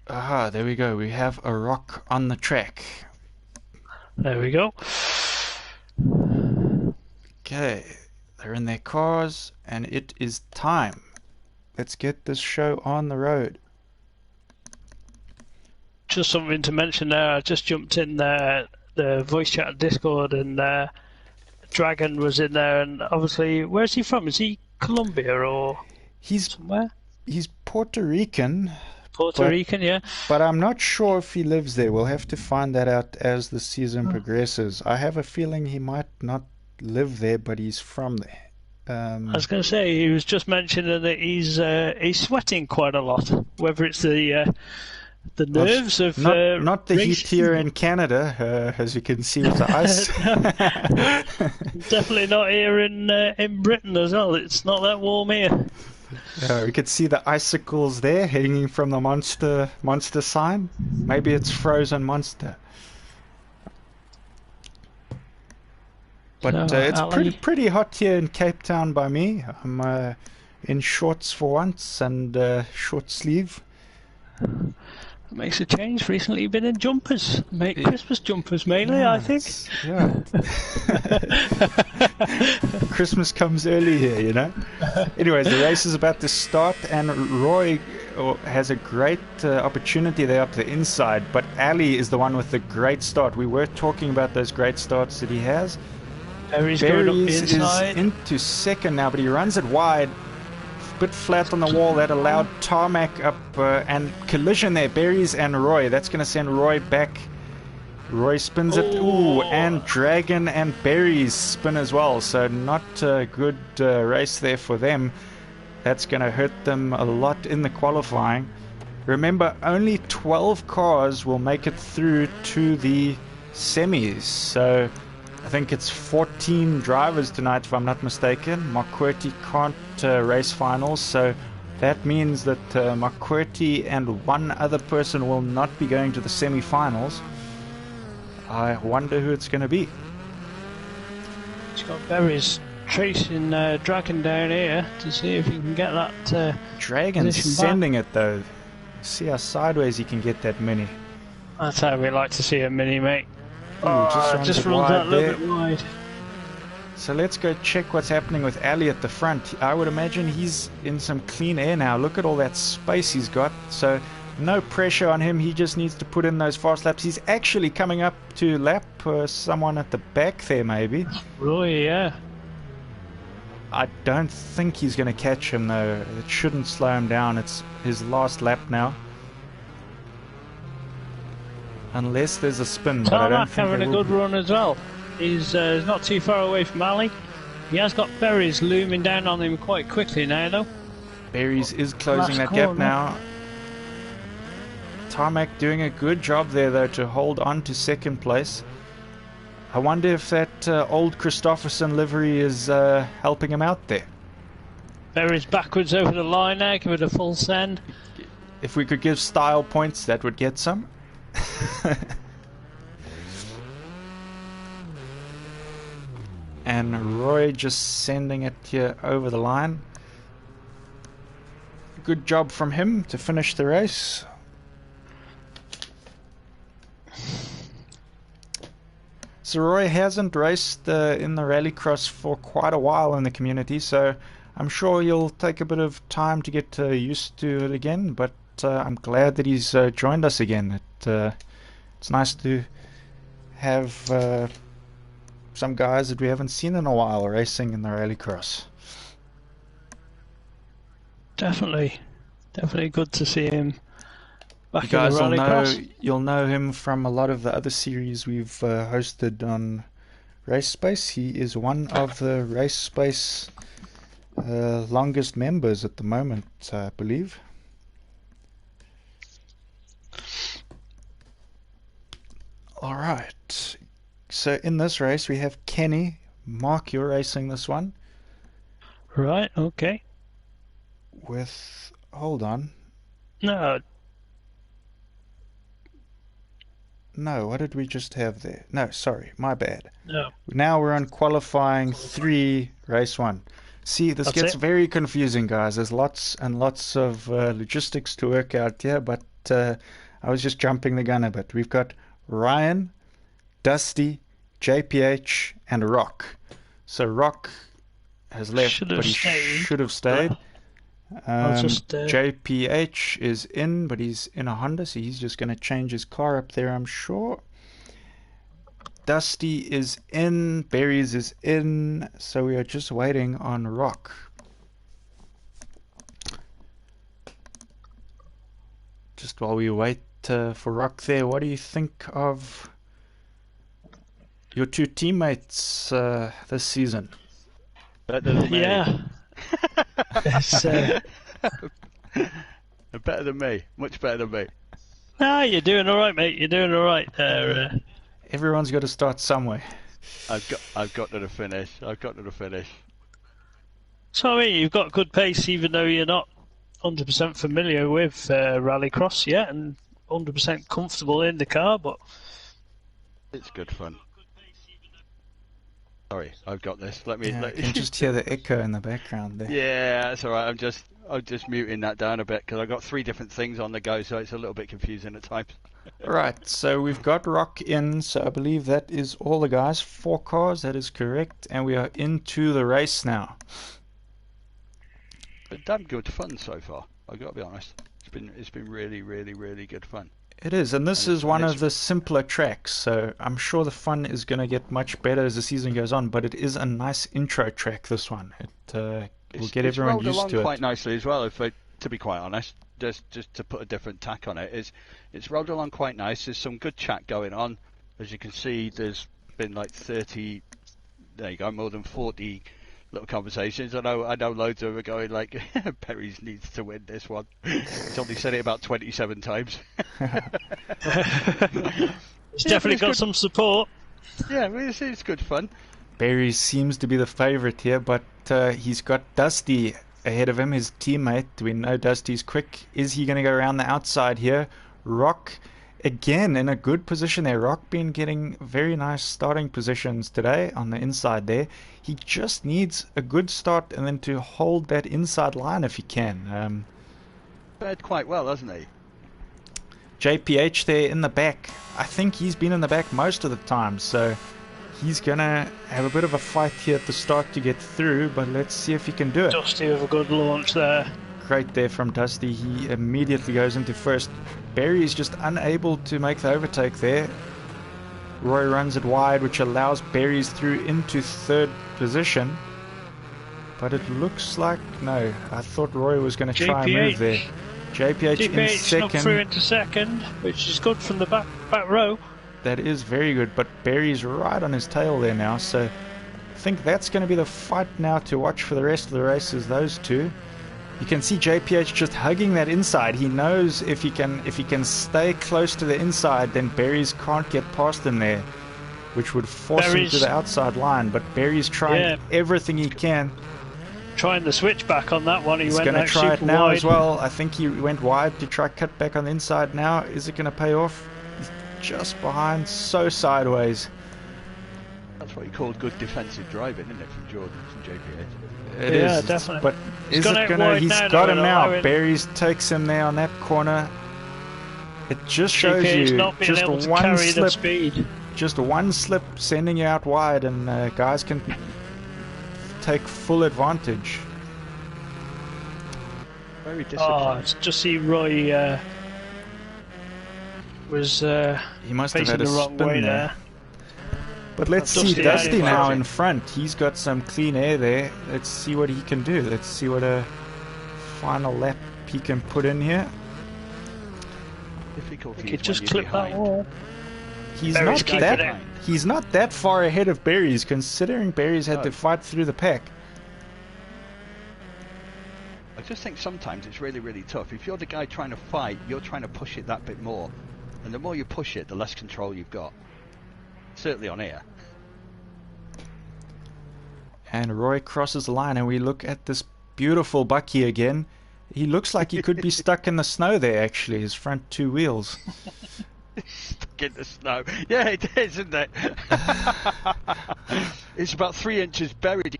Aha, there we go. We have a Rock on the track. There we go. Okay, they're in their cars, and it is time. Let's get this show on the road. Just something to mention there. I just jumped in the voice chat Discord, and Dragon was in there. And obviously, where's he from? Is he Colombia or somewhere? He's Puerto Rican. Puerto Rican, yeah. But I'm not sure if he lives there. We'll have to find that out as the season progresses. I have a feeling he might not live there, but he's from there. I was going to say, he was just mentioning that he's sweating quite a lot. Whether it's the nerves of not the racing. heat here in Canada, as you can see with the ice. Definitely not here in Britain as well. It's not that warm here. We could see the icicles there hanging from the monster sign. Maybe it's frozen monster. But it's pretty hot here in Cape Town by me. I'm in shorts for once and short sleeve. It makes a change. Recently you've been in jumpers. Christmas jumpers mainly, I think. Yeah. Christmas comes early here, you know. Anyways, the race is about to start, and Roy has a great opportunity there up the inside, but Ali is the one with the great start. We were talking about those great starts that he has. Berries going up the inside. Is into second now, but he runs it wide. Bit flat on the wall. That allowed tarmac up and collision there. Berries and Roy. That's going to send Roy back. Roy spins it. Ooh, and Dragon and Berries spin as well. So not a good race there for them. That's going to hurt them a lot in the qualifying. Remember, only 12 cars will make it through to the semis. So I think it's 14 drivers tonight, if I'm not mistaken. McQuartie can't race finals, so that means that McQuartie and one other person will not be going to the semi-finals. I wonder who it's going to be. He's got Berries tracing Dragon down here to see if he can get that. Dragon's sending it though. See how sideways he can get that mini. That's how we like to see a mini, mate. Ooh, just runs that a little bit wide. So let's go check what's happening with Ali at the front. I would imagine he's in some clean air now. Look at all that space he's got. So no pressure on him. He just needs to put in those fast laps. He's actually coming up to lap someone at the back there, maybe. Roy, yeah. I don't think he's going to catch him, though. It shouldn't slow him down. It's his last lap now. Unless there's a spin. But I don't Tarmac think having a good run as well. He's not too far away from Ali. He has got Berries looming down on him quite quickly now, though. Berries is closing that gap now. Tarmac doing a good job there, though, to hold on to second place. I wonder if that old Christopherson livery is helping him out there. Berries backwards over the line now, give it a full send. If we could give style points, that would get some. And Roy just sending it here over the line. Good job from him to finish the race. So Roy hasn't raced in the rallycross for quite a while in the community, so I'm sure he'll take a bit of time to get used to it again, but I'm glad that he's joined us again. It's nice to have some guys that we haven't seen in a while racing in the rallycross. Definitely good to see him back You guys in the rallycross. you'll know him from a lot of the other series we've hosted on Race Space. He is one of the Race Space longest members at the moment, I believe. Alright, so in this race we have Kenny. Mark, you're racing this one. Right, okay. With, hold on. No, what did we just have there? No, sorry, my bad. no. Now we're on qualifying 3, race 1. See, this gets very confusing, guys. There's lots and lots of logistics to work out here, but I was just jumping the gun a bit. We've got Ryan, Dusty, JPH, and Rock. So Rock has left, but he should have stayed. JPH is in, but he's in a Honda, so he's just going to change his car up there, I'm sure. Dusty is in, Berries is in, so we are just waiting on Rock. Just while we wait for Rock there, what do you think of your two teammates this season? Better than me. Yeah. It's, Better than me. Much better than me. no, you're doing all right, mate. You're doing all right there. Everyone's got to start somewhere. I've got to the finish. So I mean, you've got good pace, even though you're not 100% familiar with rallycross yet, and 100% comfortable in the car. But it's good fun. Sorry, I've got this. I can just hear the echo in the background there. Yeah, that's all right. I'm just muting that down a bit because I've got 3 different things on the go, so it's a little bit confusing at times. Right, so we've got Rock in, so I believe that is all the guys. 4 cars, that is correct, and we are into the race now. But damn good fun so far. I've got to be honest. It's been really, really, really good fun. It is, and this is one of the simpler tracks, so I'm sure the fun is going to get much better as the season goes on, but it is a nice intro track, this one. It will get everyone used to it. It's rolled along quite nicely as well, to be quite honest. Just to put a different tack on it, it's rolled along quite nice. There's some good chat going on. As you can see, there's been like 30, there you go, more than 40 little conversations. I know loads of them are going like, Perry's needs to win this one. He's only said it about 27 times. It's definitely got some support. Yeah, it's good fun. Barry seems to be the favourite here, but he's got Dusty ahead of him, his teammate. We know Dusty's quick. Is he going to go around the outside here? Rock, again, in a good position there. Rock been getting very nice starting positions today on the inside there. He just needs a good start and then to hold that inside line if he can. Fared quite well, hasn't he? JPH there in the back. I think he's been in the back most of the time, so He's gonna have a bit of a fight here at the start to get through, but let's see if he can do it. Dusty with a good launch there. Great there from Dusty. He immediately goes into first. Barry is just unable to make the overtake there. Roy runs it wide, which allows Barry's through into third position. But it looks like, no, I thought Roy was going to try and move there. JPH in snuck through second. into second, which is good from the back row. That is very good, but Barry's right on his tail there now, so I think that's going to be the fight now to watch for the rest of the races, those two. You can see JPH just hugging that inside. He knows if he can stay close to the inside, then Barry's can't get past him there, which would force him to the outside line. But Barry's trying everything he can. Trying the switch back on that one. He's going to try it now as well. I think he went wide to try cut back on the inside now. Is it going to pay off? He's just behind, so sideways. That's what you call good defensive driving, isn't it, from Jordan, from JPH? It is, definitely. But is it gonna? He's got him now. Barry's takes him there on that corner. It just shows you just one slip. Just one slip, sending you out wide, and guys can take full advantage. Very disappointing. Just see Roy was he must have facing had a the wrong spin way there. But let's see Dusty now in front. He's got some clean air there. Let's see what he can do. Let's see what a final lap he can put in here. Difficulty. He just clip that wall. He's not that far ahead of Barry's, considering Barry's had to fight through the pack. I just think sometimes it's really, really tough. If you're the guy trying to fight, you're trying to push it that bit more. And the more you push it, the less control you've got. Certainly on air. And Roy crosses the line, and we look at this beautiful Bucky again. He looks like he could be stuck in the snow there, actually, his front two wheels. Stuck in the snow. Yeah, it is, isn't it? It's about 3 inches buried.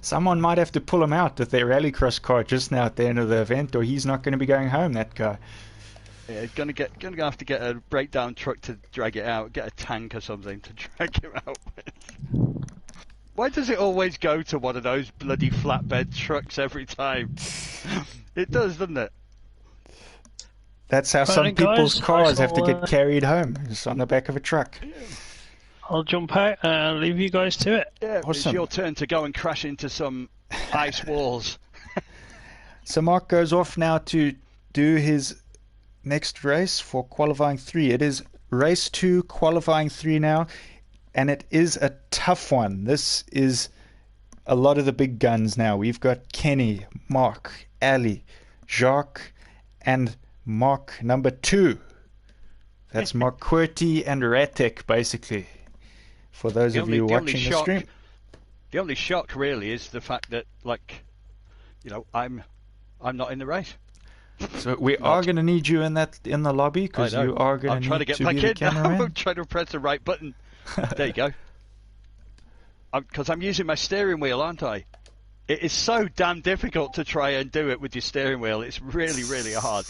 Someone might have to pull him out with their rallycross car just now at the end of the event, or he's not going to be going home, that guy. Yeah, gonna have to get a breakdown truck to drag it out. Get a tank or something to drag him out with. Why does it always go to one of those bloody flatbed trucks every time? It does, doesn't it? That's how some people's cars have to get carried home. It's on the back of a truck. Yeah. I'll jump out and leave you guys to it. Yeah, awesome. It's your turn to go and crash into some ice walls. So Mark goes off now to do his next race for qualifying 3. It is race 2, qualifying 3 now, and it is a tough one. This is a lot of the big guns now. We've got Kenny, Mark, Ali, Jacques, and Mark number 2. That's Mark Qwerty and Ratek, basically, for those of you watching the stream. The only shock really is the fact that, like, you know, I'm not in the race. So we are going to need you in the lobby, because you are going to need to be the cameraman. I'm trying to press the right button. There you go. Because I'm using my steering wheel, aren't I? It is so damn difficult to try and do it with your steering wheel. It's really, really hard.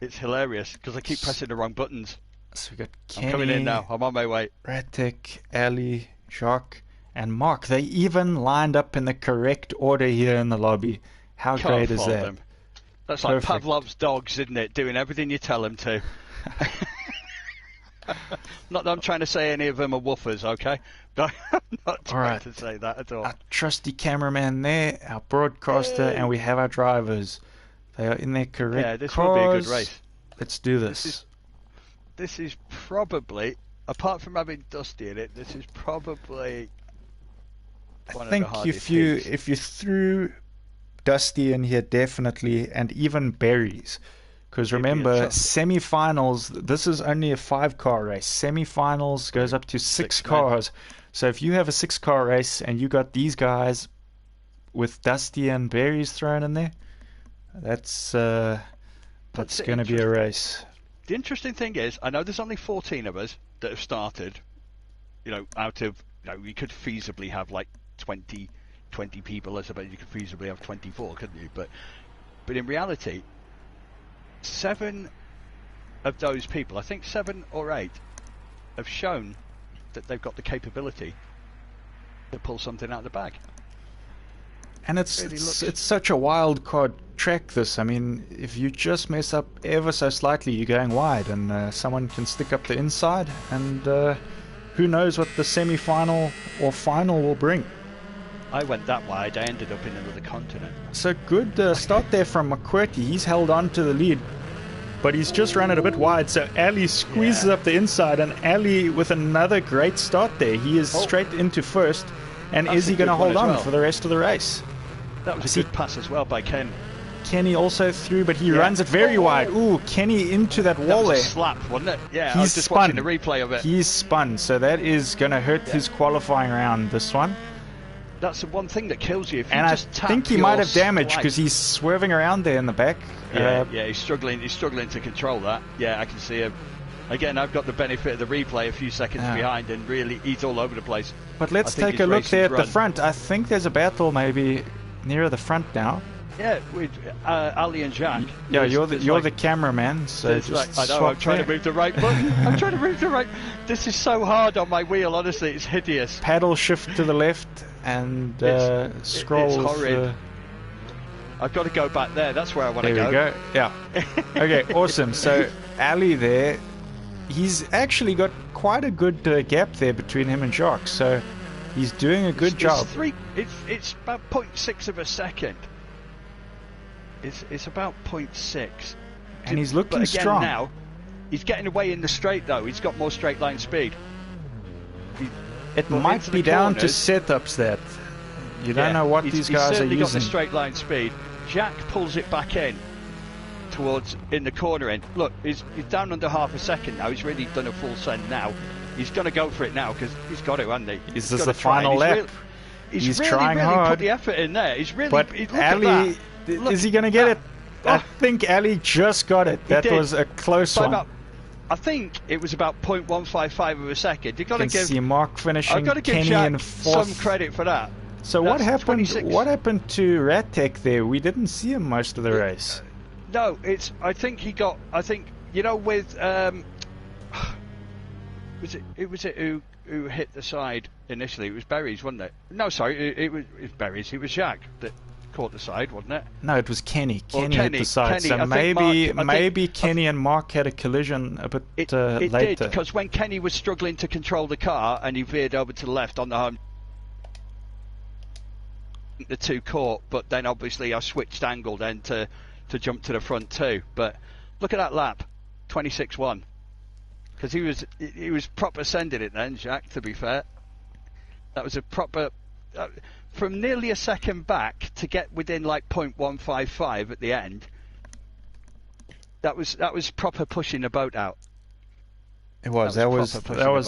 It's hilarious because I keep pressing the wrong buttons. So we got Kenny, I'm coming in now. I'm on my way. Ratek, Ali, Jacques, and Mark. They even lined up in the correct order here in the lobby. How great is that? Them. That's perfect. Like Pavlov's dogs, isn't it? Doing everything you tell them to. Not that I'm trying to say any of them are woofers, okay? I'm not trying to say that at all. Our trusty cameraman there, our broadcaster, and we have our drivers. They are in their correct Yeah, this cars. will be a good race. Let's do this. This is probably, apart from having Dusty in it, this is probably one of the hardest heats. If you threw Dusty in here, definitely, and even Barry's. Because remember, semi-finals, this is only a 5-car race. Semi-finals goes up to 6 cars. So if you have a 6-car race and you got these guys with Dusty and Barry's thrown in there, that's going to be a race. The interesting thing is, I know there's only 14 of us that have started. You know, out of, you know, we could feasibly have like 20 people. I suppose you could feasibly have 24, couldn't you? But in reality, 7 of those people, I think 7 or 8, have shown that they've got the capability to pull something out of the bag. And it's such a wild card track, this. I mean, if you just mess up ever so slightly, you're going wide, and someone can stick up the inside, and who knows what the semi-final or final will bring. I went that wide, I ended up in another continent. So good start there from McQuirty. He's held on to the lead, but he's just run it a bit wide, so Ali squeezes up the inside, and Ali with another great start there. He is straight into first, and is he going to hold on for the rest of the race? That was a good pass as well by Ken. Kenny also through, but he runs it very wide. Ooh, Kenny into that wall there. That was a slap, wasn't it? Yeah, I was just watching the replay of it. He's spun, so that is going to hurt his qualifying round, this one. That's the one thing that kills you. If you and just I think he might have damage because he's swerving around there in the back. Yeah, he's struggling to control that. Yeah, I can see him. Again, I've got the benefit of the replay a few seconds behind, and really he's all over the place. But let's take a look there at the front. I think there's a battle maybe nearer the front now. Yeah, with Ali and Jack. Yeah, you're the cameraman, so just I know, I'm trying to move the right button. I'm trying to move the right... This is so hard on my wheel, honestly, it's hideous. Paddle shift to the left and scroll. It's horrid. I've got to go back there, that's where I want to go. There we go, yeah. Okay, awesome. So, Ali there, he's actually got quite a good gap there between him and Jacques, so he's doing a good job. It's about 0.6 of a second. It's about 0.6. And he's looking strong. Now, he's getting away in the straight though. He's got more straight line speed. It might be down to setups that you don't know what these guys are using. He's certainly got the straight line speed. Jack pulls it back in in the corner end. Look, he's down under half a second now. He's really done a full send now. He's going to go for it now because he's got to, hasn't he? Is this the final lap? He's really, trying hard. Put the effort in there. He's really. But Ali, is he going to get it? I think Ali just got it. That was a close one. I think it was about 0.155 of a second. You've got to give. See Mark finishing. I've got to give Kenny Jack in fourth. some credit for that. So what happened? 26. What happened to Ratek there? We didn't see him most of the race. No, it's. I think he got. I think with. Was it who hit the side initially? It was Berries, wasn't it? No, sorry, it was Berries. It was Jack that caught the side, wasn't it? No, it was Kenny. Kenny hit the side. So maybe Kenny and Mark had a collision a bit later. It did, because when Kenny was struggling to control the car and he veered over to the left on the home, the two caught. But then obviously I switched angle then to jump to the front too. But look at that lap, 26.1. Because he was proper sending it then, Jack, to be fair. That was a proper... from nearly a second back to get within like 0.155 at the end, that was proper pushing the boat out. It was. That was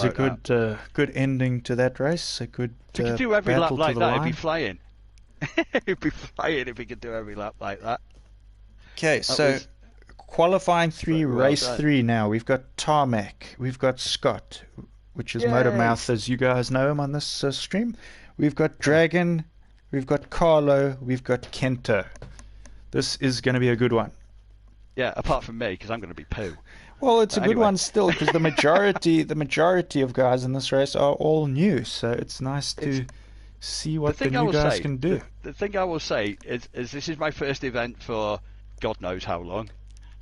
a good ending to that race. A good If he could do every lap like that, line. he'd be flying. He'd be flying if he could do every lap like that. Okay, so... Qualifying 3, race 3 now. We've got Tarmac, we've got Scott, which is Motormouth as you guys know him on this stream. We've got Dragon, we've got Carlo, we've got Kento. This is going to be a good one. Yeah, apart from me, because I'm going to be poo. Well, it's a good one still, because the majority of guys in this race are all new, so it's nice to see what the new guys can do. The thing I will say is this is my first event for God knows how long.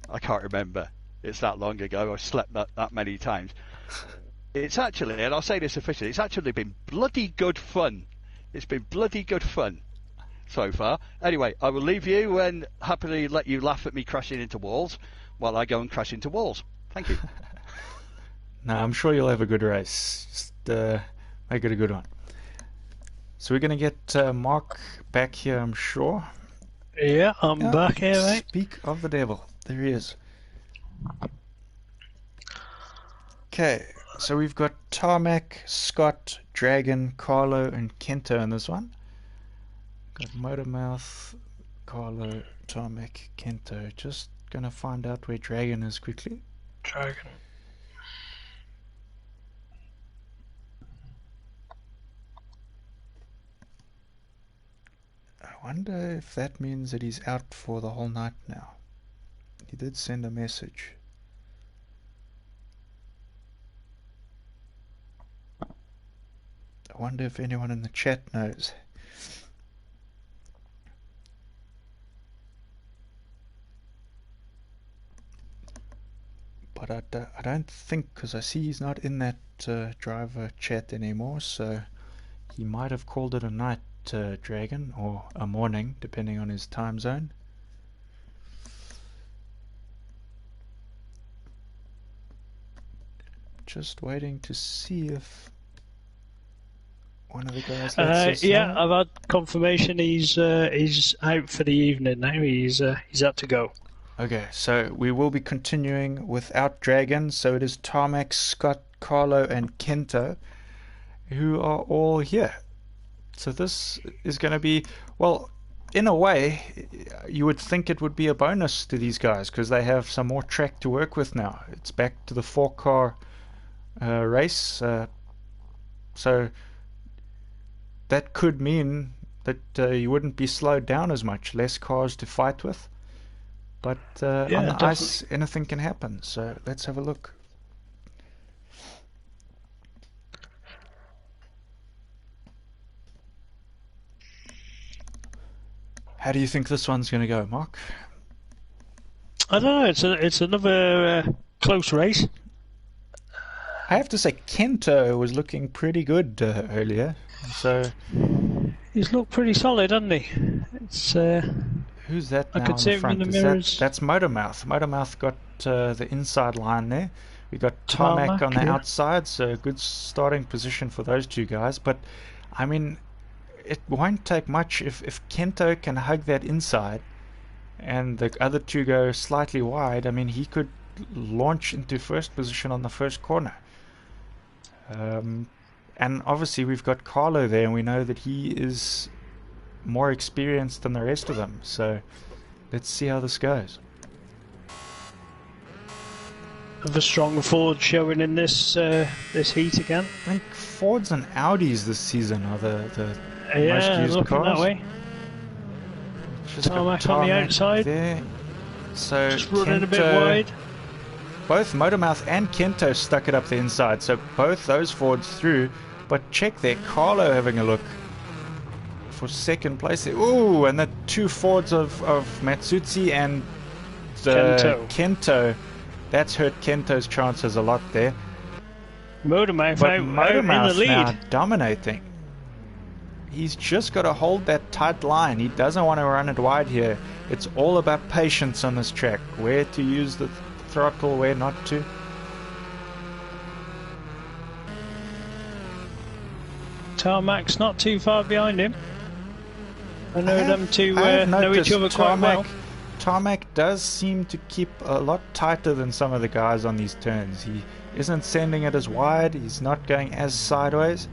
I can't remember. It's that long ago. I've slept that many times. It's actually, and I'll say this officially, it's actually been bloody good fun. It's been bloody good fun so far. Anyway, I will leave you and happily let you laugh at me crashing into walls while I go and crash into walls. Thank you. No, I'm sure you'll have a good race. Just make it a good one. So we're going to get Mark back here, I'm sure. Yeah, I'm back here, mate. Speak of the devil. There he is. Okay, so we've got Tarmac, Scott, Dragon, Carlo, and Kento in this one. Got Motormouth, Carlo, Tarmac, Kento. Just gonna find out where Dragon is quickly. Dragon. I wonder if that means that he's out for the whole night now. He did send a message. I wonder if anyone in the chat knows. But I don't think, because I see he's not in that driver chat anymore, so he might have called it a night, Dragon, or a morning, depending on his time zone. Just waiting to see if one of the guys lets us yeah, know. I've had confirmation he's out for the evening now. He's had to go. Okay, so we will be continuing without Dragon. So it is Tarmac, Scott, Carlo, and Kento who are all here. So this is going to be, well, in a way, you would think it would be a bonus to these guys because they have some more track to work with now. It's back to the 4-car race. So that could mean that you wouldn't be slowed down as much, less cars to fight with. But on the definitely. ice, anything can happen. So let's have a look. How do you think this one's going to go, Mark? I don't know. It's another close race. I have to say, Kento was looking pretty good earlier. So He's looked pretty solid, hasn't he? It's who's that I now could on see the him front? in the mirrors. That's Motormouth. Motormouth got the inside line there. We got Tarmac on the yeah. outside, so a good starting position for those two guys. But I mean, it won't take much if Kento can hug that inside and the other two go slightly wide. I mean, he could launch into first position on the first corner. And obviously we've got Carlo there, and we know that he is more experienced than the rest of them. So let's see how this goes. Of a strong Ford showing in this this heat again. I think Fords and Audis this season are the most Yeah, used looking cars. that way. Just got Tarmac on the outside. there. So Just running a bit Kento- wide. Both Motormouth and Kento stuck it up the inside, so both those Fords through. But check there, Carlo having a look for second place there. Ooh, and the two Fords of Matsutsi and Kento. That's hurt Kento's chances a lot there. Motormouth But out in the Motormouth lead. now dominating. He's just got to hold that tight line. He doesn't want to run it wide here. It's all about patience on this track. Where to use the throttle, where not to. Tarmac's not too far behind him. I know them two know noticed each other quite well. Tarmac does seem to keep a lot tighter than some of the guys on these turns. He isn't sending it as wide. He's not going as sideways.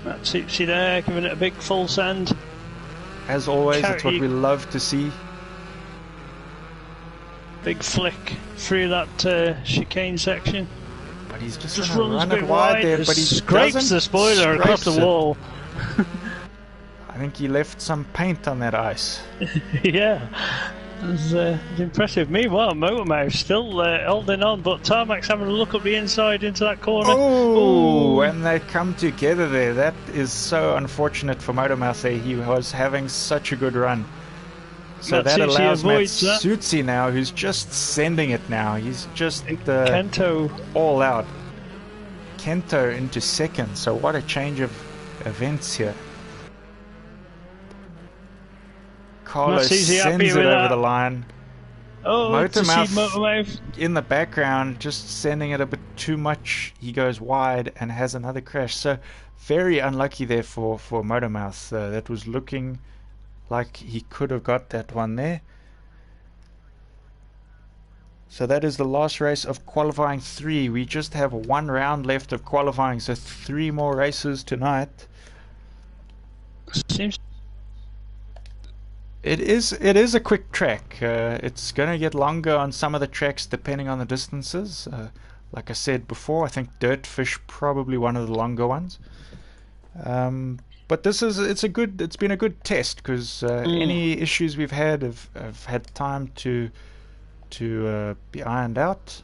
Matsutsi there, giving it a big full send. As always, it's what we love to see. Big flick through that chicane section. But he's just Just gonna runs run a it bit wide there, but he scrapes doesn't the spoiler across the scrapes it. wall. I think he left some paint on that ice. Yeah, it was impressive. Meanwhile, Motormouth still holding on, but Tarmac's having a look up the inside into that corner. Oh, and they come together there. That is so unfortunate for Motormouth there. He was having such a good run. So that allows Matsutsi now, who's just sending it now. He's just Kento all out. Kento into second. So what a change of events here. Carlos sends it over the line. Oh, Motormouth in the background, just sending it a bit too much. He goes wide and has another crash. So very unlucky there for Motormouth. That was looking like he could have got that one there. So that is the last race of qualifying 3. We just have one round left of qualifying, so 3 more races tonight. Seems It is a quick track. It's going to get longer on some of the tracks depending on the distances. Like I said before, I think Dirtfish probably one of the longer ones. But it's been a good test because any issues we've had have had time to be ironed out,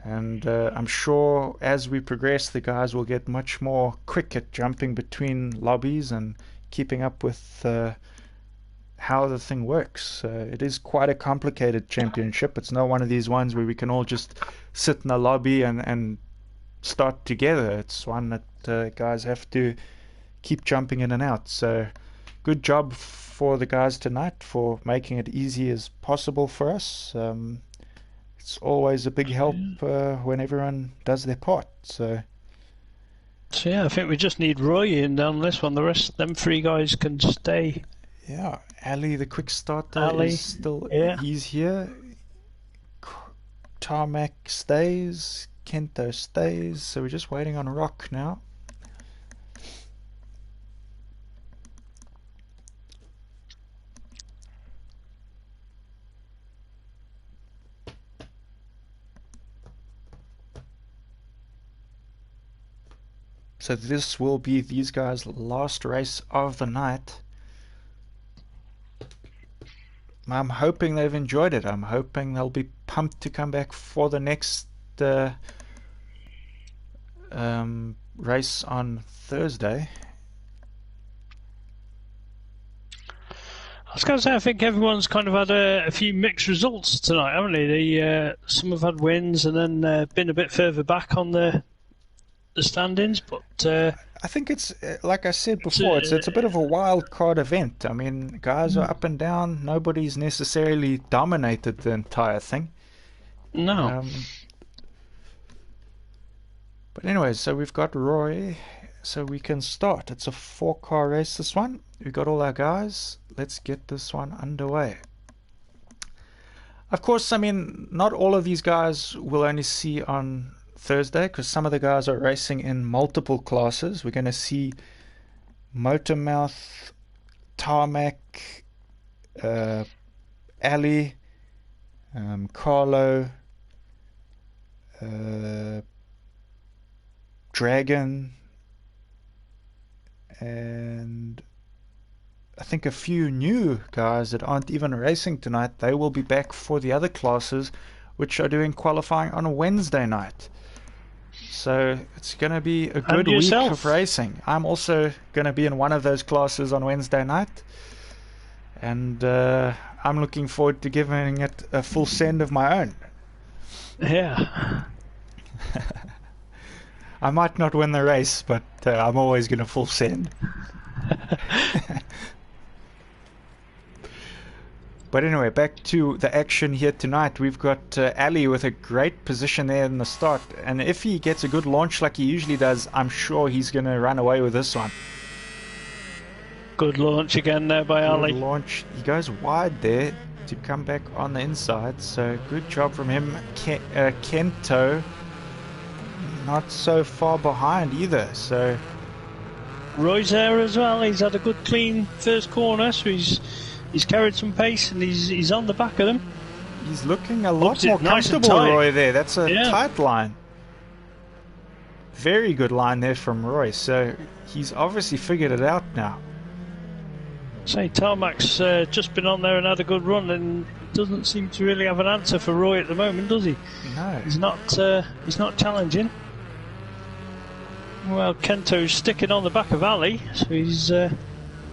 And I'm sure as we progress, the guys will get much more quick at jumping between lobbies and keeping up with how the thing works. It is quite a complicated championship. It's not one of these ones where we can all just sit in a lobby and start together. It's one that guys have to keep jumping in and out. So good job for the guys tonight for making it easy as possible for us. It's always a big help when everyone does their part. So yeah, I think we just need Roy in on this one. The rest of them 3 guys can stay. yeah, Ali, the quick starter, is still he's here. Tarmac stays, Kento stays. So we're just waiting on Rock now. So this will be these guys' last race of the night. I'm hoping they've enjoyed it. I'm hoping they'll be pumped to come back for the next race on Thursday. I was going to say, I think everyone's kind of had a few mixed results tonight, haven't they? Some have had wins and then been a bit further back on the standings, but I think it's like I said before, it's a bit of a wild card event. I mean, guys are up and down. Nobody's necessarily dominated the entire thing. No. But anyway, so we've got Roy, so we can start. It's a 4-car race, this one. We've got all our guys. Let's get this one underway. Of course, I mean, not all of these guys will only see on Thursday, because some of the guys are racing in multiple classes. We're going to see Motormouth, Tarmac, Ali, Carlo, Dragon, and I think a few new guys that aren't even racing tonight. They will be back for the other classes, which are doing qualifying on a Wednesday night. So it's going to be a good week of racing. I'm also going to be in one of those classes on Wednesday night. And I'm looking forward to giving it a full send of my own. Yeah. I might not win the race, but I'm always going to full send. But anyway, back to the action here tonight. We've got Ali with a great position there in the start. And if he gets a good launch like he usually does, I'm sure he's going to run away with this one. Good launch again there by Ali. Good launch. He goes wide there to come back on the inside. So good job from him. Kento, not so far behind either. So Roy's there as well. He's had a good clean first corner, so he's carried some pace and he's on the back of them. He's looking a lot more comfortable, Roy, there. That's a tight line. Very good line there from Roy. So he's obviously figured it out now. Say, Tarmac's just been on there and had a good run and doesn't seem to really have an answer for Roy at the moment, does he? No. He's not challenging. Well, Kento's sticking on the back of Ali, so he's...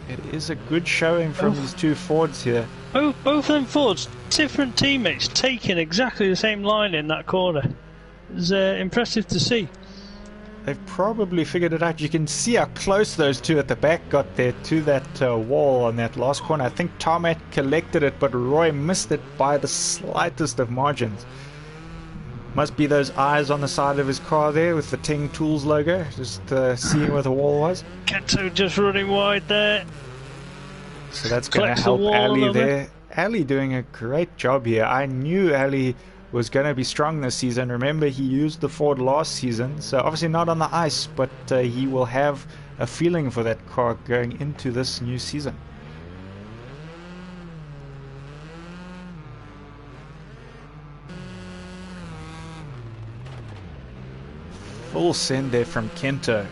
It is a good showing from these two Fords here. Both of them Fords, different teammates, taking exactly the same line in that corner. It's impressive to see. They've probably figured it out. You can see how close those two at the back got there to that wall on that last corner. I think Tarmac collected it, but Roy missed it by the slightest of margins. Must be those eyes on the side of his car there with the Ting Tools logo, just seeing where the wall was. Kento just running wide there. So that's going to help Ali there. Ali doing a great job here. I knew Ali was going to be strong this season. Remember, he used the Ford last season, so obviously not on the ice, but he will have a feeling for that car going into this new season. Full send there from Kento.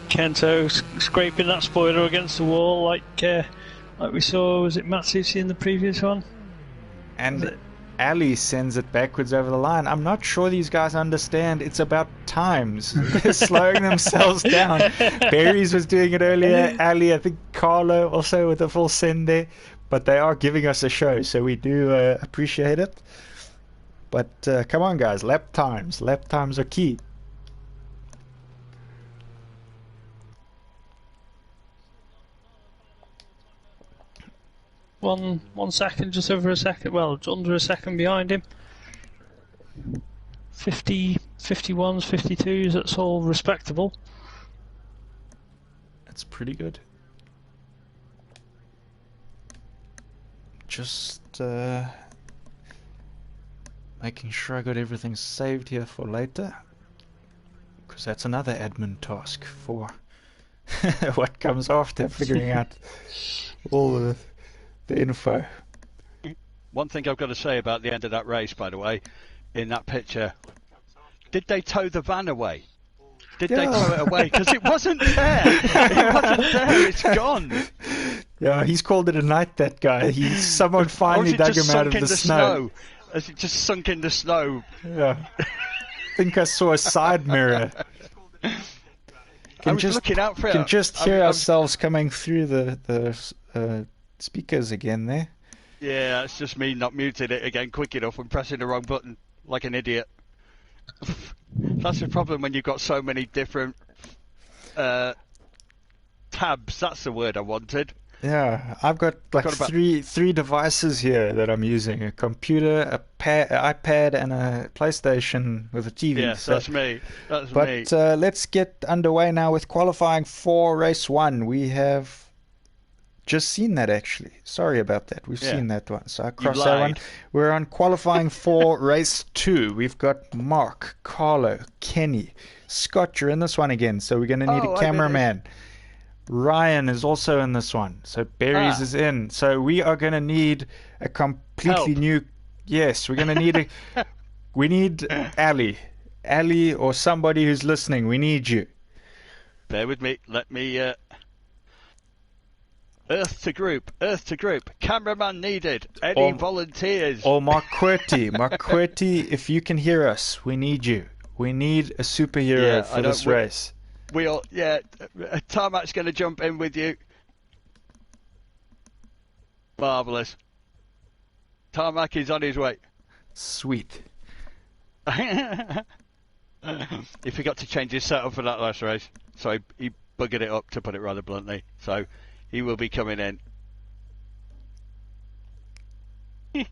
Kento scraping that spoiler against the wall like we saw, was it Matsushi in the previous one? And Ali sends it backwards over the line. I'm not sure these guys understand. It's about times. They're slowing themselves down. Berries was doing it earlier. Ali, I think Carlo also with a full send there. But they are giving us a show, so we do appreciate it. But come on, guys, lap times. Lap times are key. One second, just over a second. Well, under a second behind him. 50, 51s, 52s. That's all respectable. That's pretty good. Just making sure I got everything saved here for later, because that's another admin task for what comes after figuring out all the info. One thing I've got to say about the end of that race, by the way, in that picture, did they tow the van away? Did they tow it away? Because it wasn't there. It wasn't there. It's gone. Yeah, he's called it a night, that guy. Someone finally dug him out of the snow. Has it just sunk in the snow? Yeah. I think I saw a side mirror. I was looking out for it. Can just hear ourselves coming through the speakers again there. Yeah, it's just me not muting it again quick enough and pressing the wrong button like an idiot. That's the problem when you've got so many different tabs. That's the word I wanted. Yeah, I've got like three devices here that I'm using: a computer, an iPad, and a PlayStation with a TV. Yes, so, that's me. But let's get underway now with qualifying for race 1. We have just seen that, actually. Sorry about that. We've seen that one. So I crossed that one. We're on qualifying for race 2. We've got Mark, Carlo, Kenny, Scott. You're in this one again, so we're going to need a cameraman. Ryan is also in this one, so Berries is in. So we are going to need a completely new. Yes, we're going to need we need Ali, or somebody who's listening. We need you. Bear with me. Let me. Earth to group. Cameraman needed. Any volunteers? Or Mark Qwerty, if you can hear us, we need you. We need a superhero for this race. Tarmac's going to jump in with you. Marvellous. Tarmac is on his way. Sweet. He forgot to change his setup for that last race, so he buggered it up, to put it rather bluntly. So he will be coming in. Okay,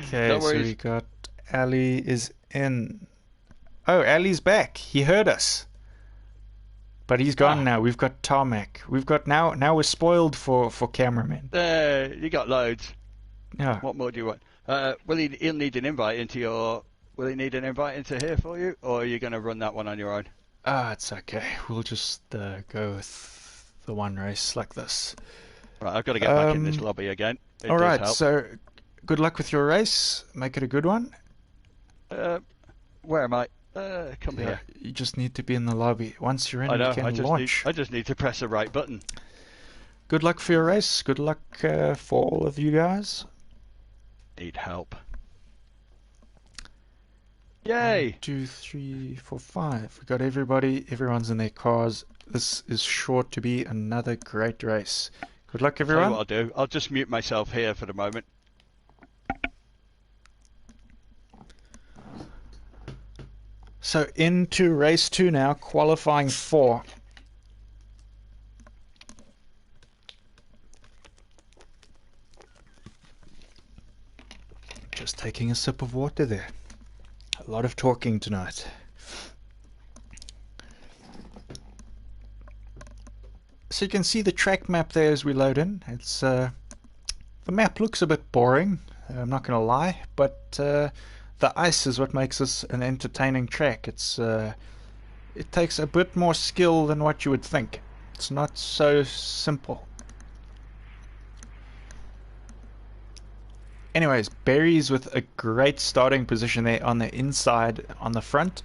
so we got Ali is in. Oh, Ali's back. He heard us. But he's gone now. We've got Tarmac. We've got now we're spoiled for cameramen. You got loads. Yeah. What more do you want? He'll need an invite into your. Will he need an invite into here for you, or are you going to run that one on your own? It's okay. We'll just go with the one race like this. Right, I've got to get back in this lobby again. All right. So, good luck with your race. Make it a good one. Where am I? Come here. You just need to be in the lobby. Once you're in, you can launch. I just need to press the right button. Good luck for your race. Good luck for all of you guys. Need help. Yay! 1, 2, 3, 4, 5. We got everybody. Everyone's in their cars. This is sure to be another great race. Good luck, everyone. Tell you what I'll do. I'll just mute myself here for the moment. So into race 2 now, qualifying 4. Just taking a sip of water there. A lot of talking tonight. So you can see the track map there as we load in. It's the map looks a bit boring, I'm not going to lie, but the ice is what makes this an entertaining track. It takes a bit more skill than what you would think. It's not so simple. Anyways, Berries with a great starting position there on the inside, on the front.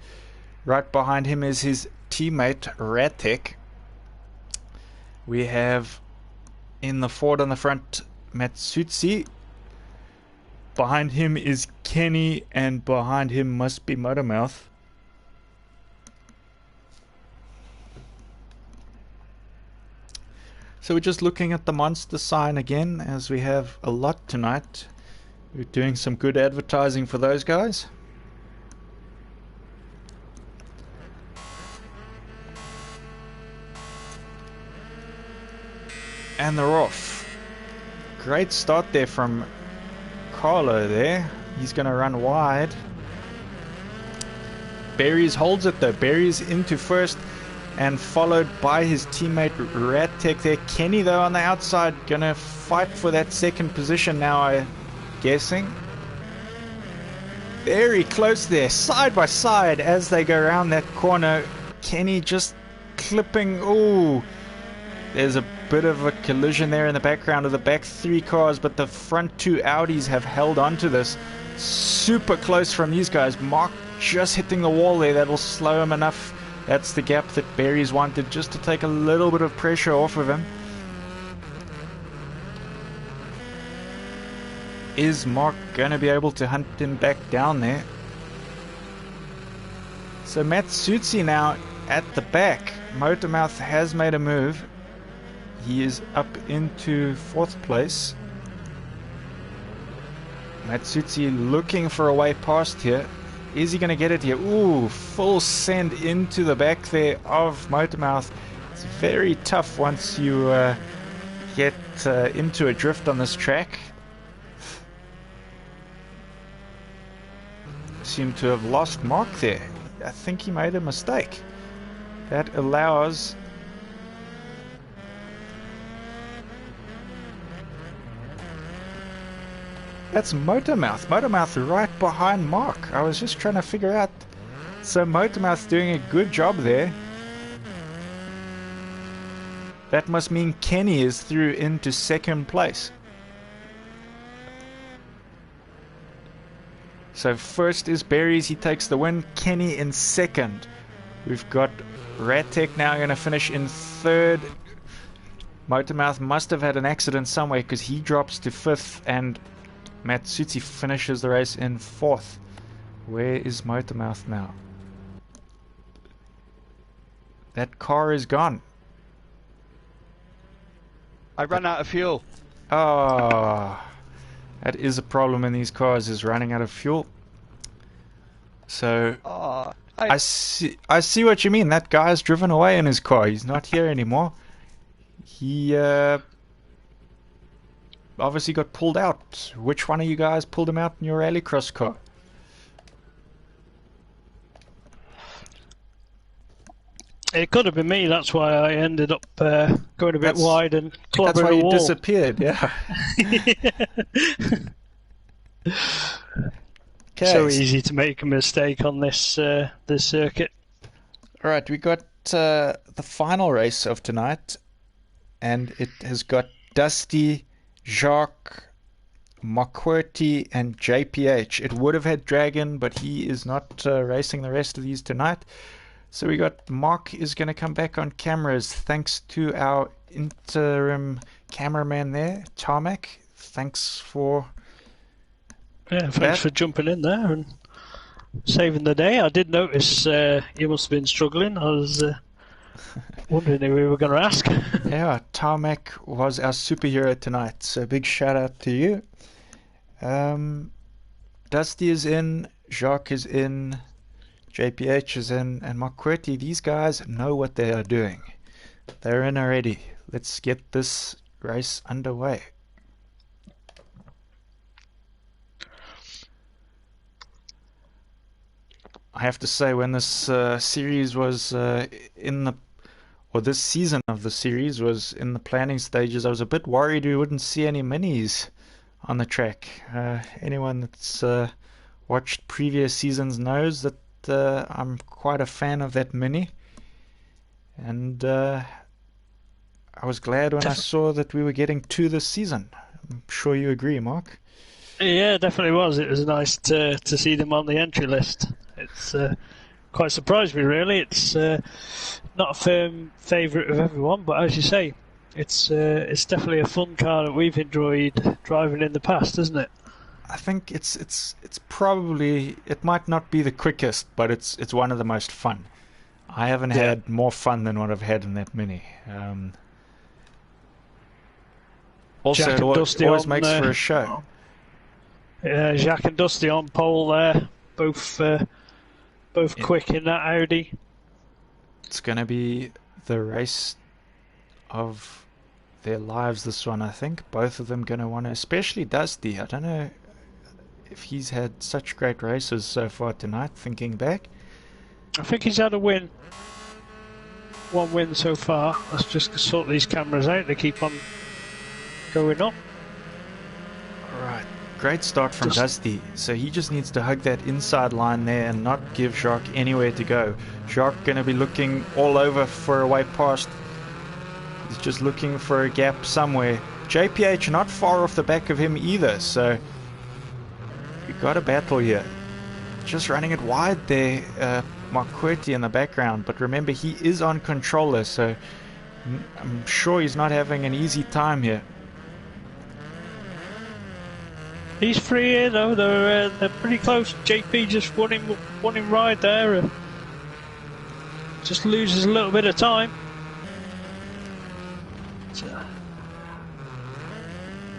Right behind him is his teammate Ratek. We have in the Ford on the front Matsutsi. Behind him is Kenny, and behind him must be Motormouth. So we're just looking at the monster sign again, as we have a lot tonight. We're doing some good advertising for those guys. And they're off. Great start there from Carlo there. He's going to run wide. Berries holds it though. Berries into first and followed by his teammate Ratek there. Kenny though on the outside going to fight for that second position now, I'm guessing. Very close there, side by side as they go around that corner. Kenny just clipping. Ooh, there's a bit of a collision there in the background of the back three cars, but the front two Audis have held on to this. Super close from these guys. Mark just hitting the wall there. That'll slow him enough. That's the gap that Berries wanted, just to take a little bit of pressure off of him. Is Mark going to be able to hunt him back down there? So Matsutsi now at the back. Motormouth has made a move. He is up into 4th place. Matsutsi looking for a way past here. Is he going to get it here? Ooh, full send into the back there of Motormouth. It's very tough once you get into a drift on this track. Seem to have lost Mark there. I think he made a mistake. That allows That's Motormouth. Motormouth right behind Mark. I was just trying to figure out. So Motormouth's doing a good job there. That must mean Kenny is through into 2nd place. So first is Berries. He takes the win. Kenny in 2nd. We've got Ratek now going to finish in 3rd. Motormouth must have had an accident somewhere because he drops to 5th and Matsutsi finishes the race in 4th. Where is Motormouth now? That car is gone. I ran out of fuel. Oh, that is a problem in these cars, is running out of fuel. So I see what you mean. That guy's driven away in his car. He's not here anymore. He obviously got pulled out. Which one of you guys pulled him out in your rallycross car? It could have been me. That's why I ended up going a bit wide and clobbering That's why a you wall. disappeared, yeah. So easy to make a mistake on this this circuit. Alright, we got the final race of tonight, and it has got Dusty, Jacques, McQuartie, and JPH. It would have had Dragon, but he is not racing the rest of these tonight. So we got Mark is going to come back on cameras thanks to our interim cameraman there, Tarmac. Thanks for thanks for jumping in there and saving the day. I did notice you must have been struggling. I was wondering if we were going to ask. Yeah, Tarmac was our superhero tonight, so big shout out to you. Dusty is in, Jacques is in, JPH is in, and McQuartie. These guys know what they are doing. They're in already. Let's get this race underway. I have to say, when this series was this season of the series was in the planning stages, I was a bit worried we wouldn't see any minis on the track. Anyone that's watched previous seasons knows that I'm quite a fan of that mini, and I was glad when I saw that we were getting 2 this season. I'm sure you agree, Mark. Yeah, it definitely was. It was nice to see them on the entry list. It's quite surprised me, really. It's not a firm favourite of everyone, but as you say, it's definitely a fun car that we've enjoyed driving in the past, isn't it? I think it's probably, it might not be the quickest, but it's one of the most fun. I haven't had more fun than what I've had in that mini. Also, Jack it and Dusty always on, makes for a show. Jack and Dusty on pole there, both quick in that Audi. It's going to be the race of their lives, this one, I think. Both of them going to want to, especially Dusty. I don't know if he's had such great races so far tonight, thinking back. I think he's had a win. One win so far. Let's just sort these cameras out. They keep on going up. Alright, great start from Dusty. So he just needs to hug that inside line there and not give Jacques anywhere to go. Jacques going to be looking all over for a way past. He's just looking for a gap somewhere. JPH not far off the back of him either, so we got a battle here. Just running it wide there, Marquetti in the background, but remember he is on controller, so I'm sure he's not having an easy time here. He's free here though. They're pretty close. JP just won him right there. Just loses a little bit of time.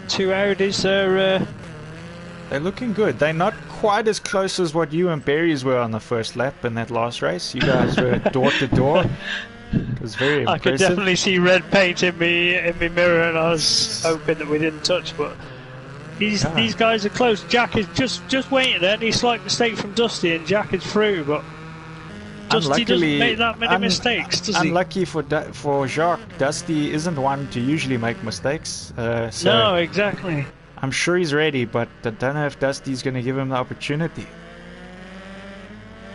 Two Audis are. They're looking good. They're not quite as close as what you and Berries were on the first lap in that last race. You guys were door to door. It was very impressive. I could definitely see red paint in me mirror, and I was hoping that we didn't touch, but these guys are close. Jack is just waiting there, and he's slight mistake from Dusty, and Jack is through, but Dusty doesn't make that many mistakes, does he? Unlucky for Jacques, Dusty isn't one to usually make mistakes. So no, exactly. I'm sure he's ready, but I don't know if Dusty's going to give him the opportunity.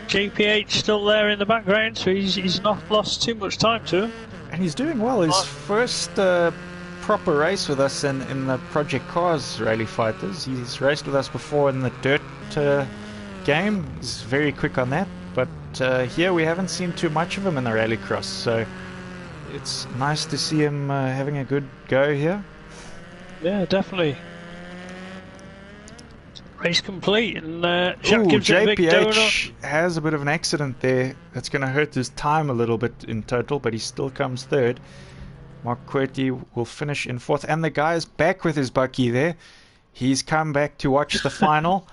JPH still there in the background, so he's not lost too much time to him. And he's doing well. His first proper race with us in the Project Cars Rally Fighters. He's raced with us before in the Dirt game. He's very quick on that. But here we haven't seen too much of him in the Rallycross, so it's nice to see him having a good go here. Yeah, definitely. Race complete, and Jacques gives it a big JPH has a bit of an accident there. That's going to hurt his time a little bit in total, but he still comes third. Mark Querty will finish in fourth, and the guy is back with his bucky there. He's come back to watch the final.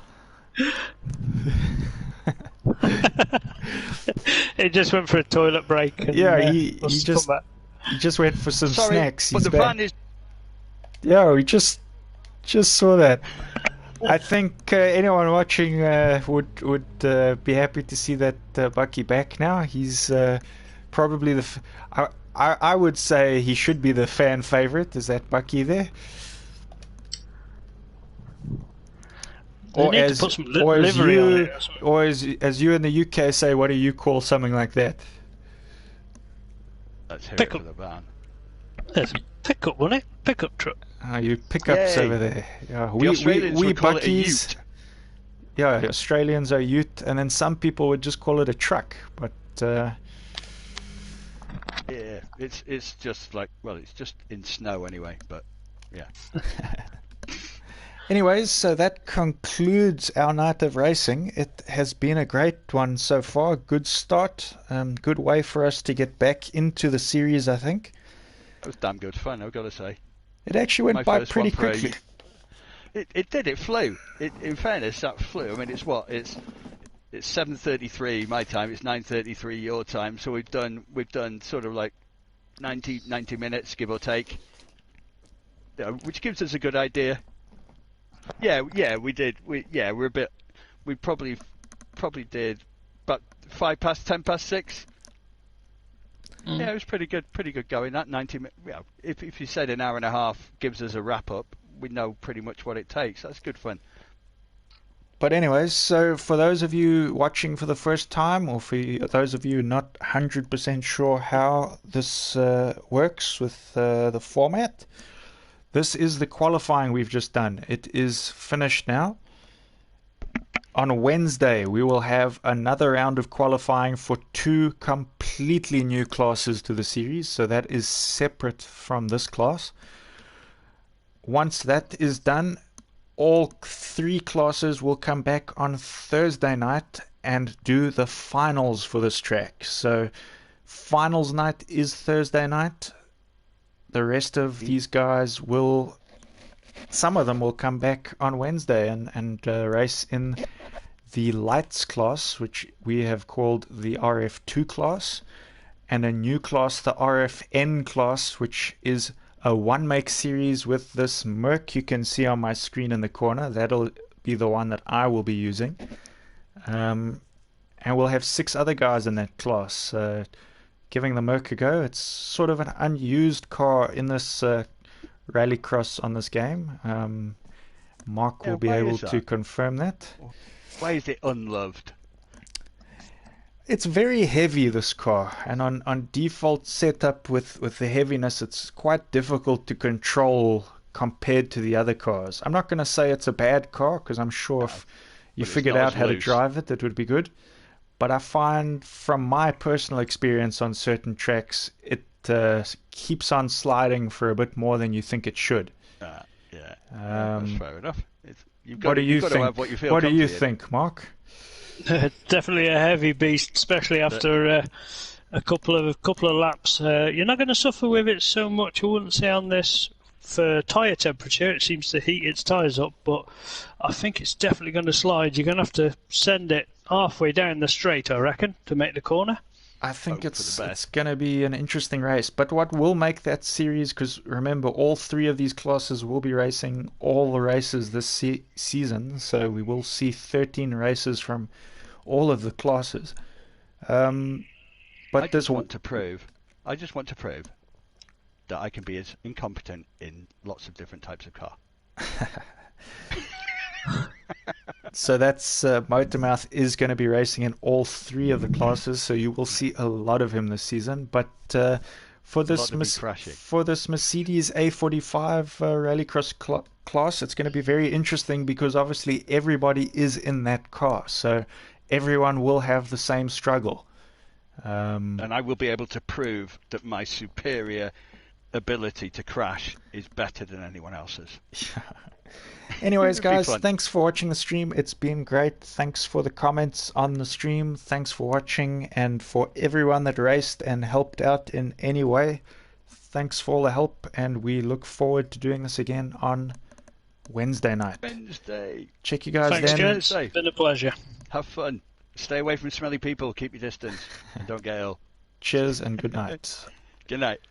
He just went for a toilet break. And, he just went for some snacks. But the fun is. Yeah, we just saw that. I think anyone watching would be happy to see that Bucky back now. He's probably I would say he should be the fan favorite. Is that Bucky there? Or as you in the UK say, what do you call something like that? Let's hear it for the van. There's a pickup, wasn't it? Pickup truck. You pickups over there. Yeah, we Buckies. Yeah, Australians are ute, and then some people would just call it a truck. But yeah, it's just like, well, it's just in snow anyway. But yeah. Anyways, so that concludes our night of racing. It has been a great one so far. Good start. Good way for us to get back into the series, I think. It was damn good fun, I've got to say. It actually went by pretty quickly. It did. It flew. In fairness, that flew. I mean, it's 7:33 my time. It's 9:33 your time. So we've done sort of like 90 minutes, give or take, which gives us a good idea. Yeah, we did. We probably did about 5 past 10 past 6. Yeah, it was pretty good going. That 90 minutes. Well, if you said an hour and a half gives us a wrap up, we know pretty much what it takes. That's good fun. But anyways, so for those of you watching for the first time, or for those of you not 100% sure how this works with the format, this is the qualifying we've just done. It is finished now. On Wednesday, we will have another round of qualifying for 2 completely new classes to the series, so that is separate from this class. Once that is done, all 3 classes will come back on Thursday night and do the finals for this track. So finals night is Thursday night. The rest of these guys will, some of them will come back on Wednesday and race in the lights class, which we have called the RF2 class, and a new class, the RFN class, which is a one-make series with this Merc you can see on my screen in the corner. That'll be the one that I will be using. And we'll have 6 other guys in that class. Giving the Merc a go. It's sort of an unused car in this rallycross on this game. Mark will be able to confirm that. Why is it unloved? It's very heavy, this car, and on default setup with the heaviness, it's quite difficult to control compared to the other cars. I'm not going to say it's a bad car, because I'm sure if you figured out how to drive it, it would be good. But I find from my personal experience on certain tracks, it keeps on sliding for a bit more than you think it should. Yeah, that's fair enough. What do you think? What do you think, Mark? Definitely a heavy beast, especially after a couple of laps. You're not going to suffer with it so much, I wouldn't say, on this for tyre temperature. It seems to heat its tyres up, but I think it's definitely going to slide. You're going to have to send it halfway down the straight, I reckon, to make the corner. I think it's going to be an interesting race. But what will make that series, because remember, all 3 of these classes will be racing all the races this season, so we will see 13 races from all of the classes. But I just want to prove that I can be as incompetent in lots of different types of car. So that's Motormouth is going to be racing in all 3 of the classes, so you will see a lot of him this season. But for this Mercedes A45 Rallycross class, it's going to be very interesting because obviously everybody is in that car, so everyone will have the same struggle. And I will be able to prove that my superior ability to crash is better than anyone else's. Anyways, guys, thanks for watching the stream. It's been great. Thanks for the comments on the stream. Thanks for watching, and for everyone that raced and helped out in any way. Thanks for all the help, and we look forward to doing this again on Wednesday night. Check you guys then. Thanks, guys. It's been a pleasure. Have fun. Stay away from smelly people. Keep your distance. And don't get ill. Cheers and good night. Good night.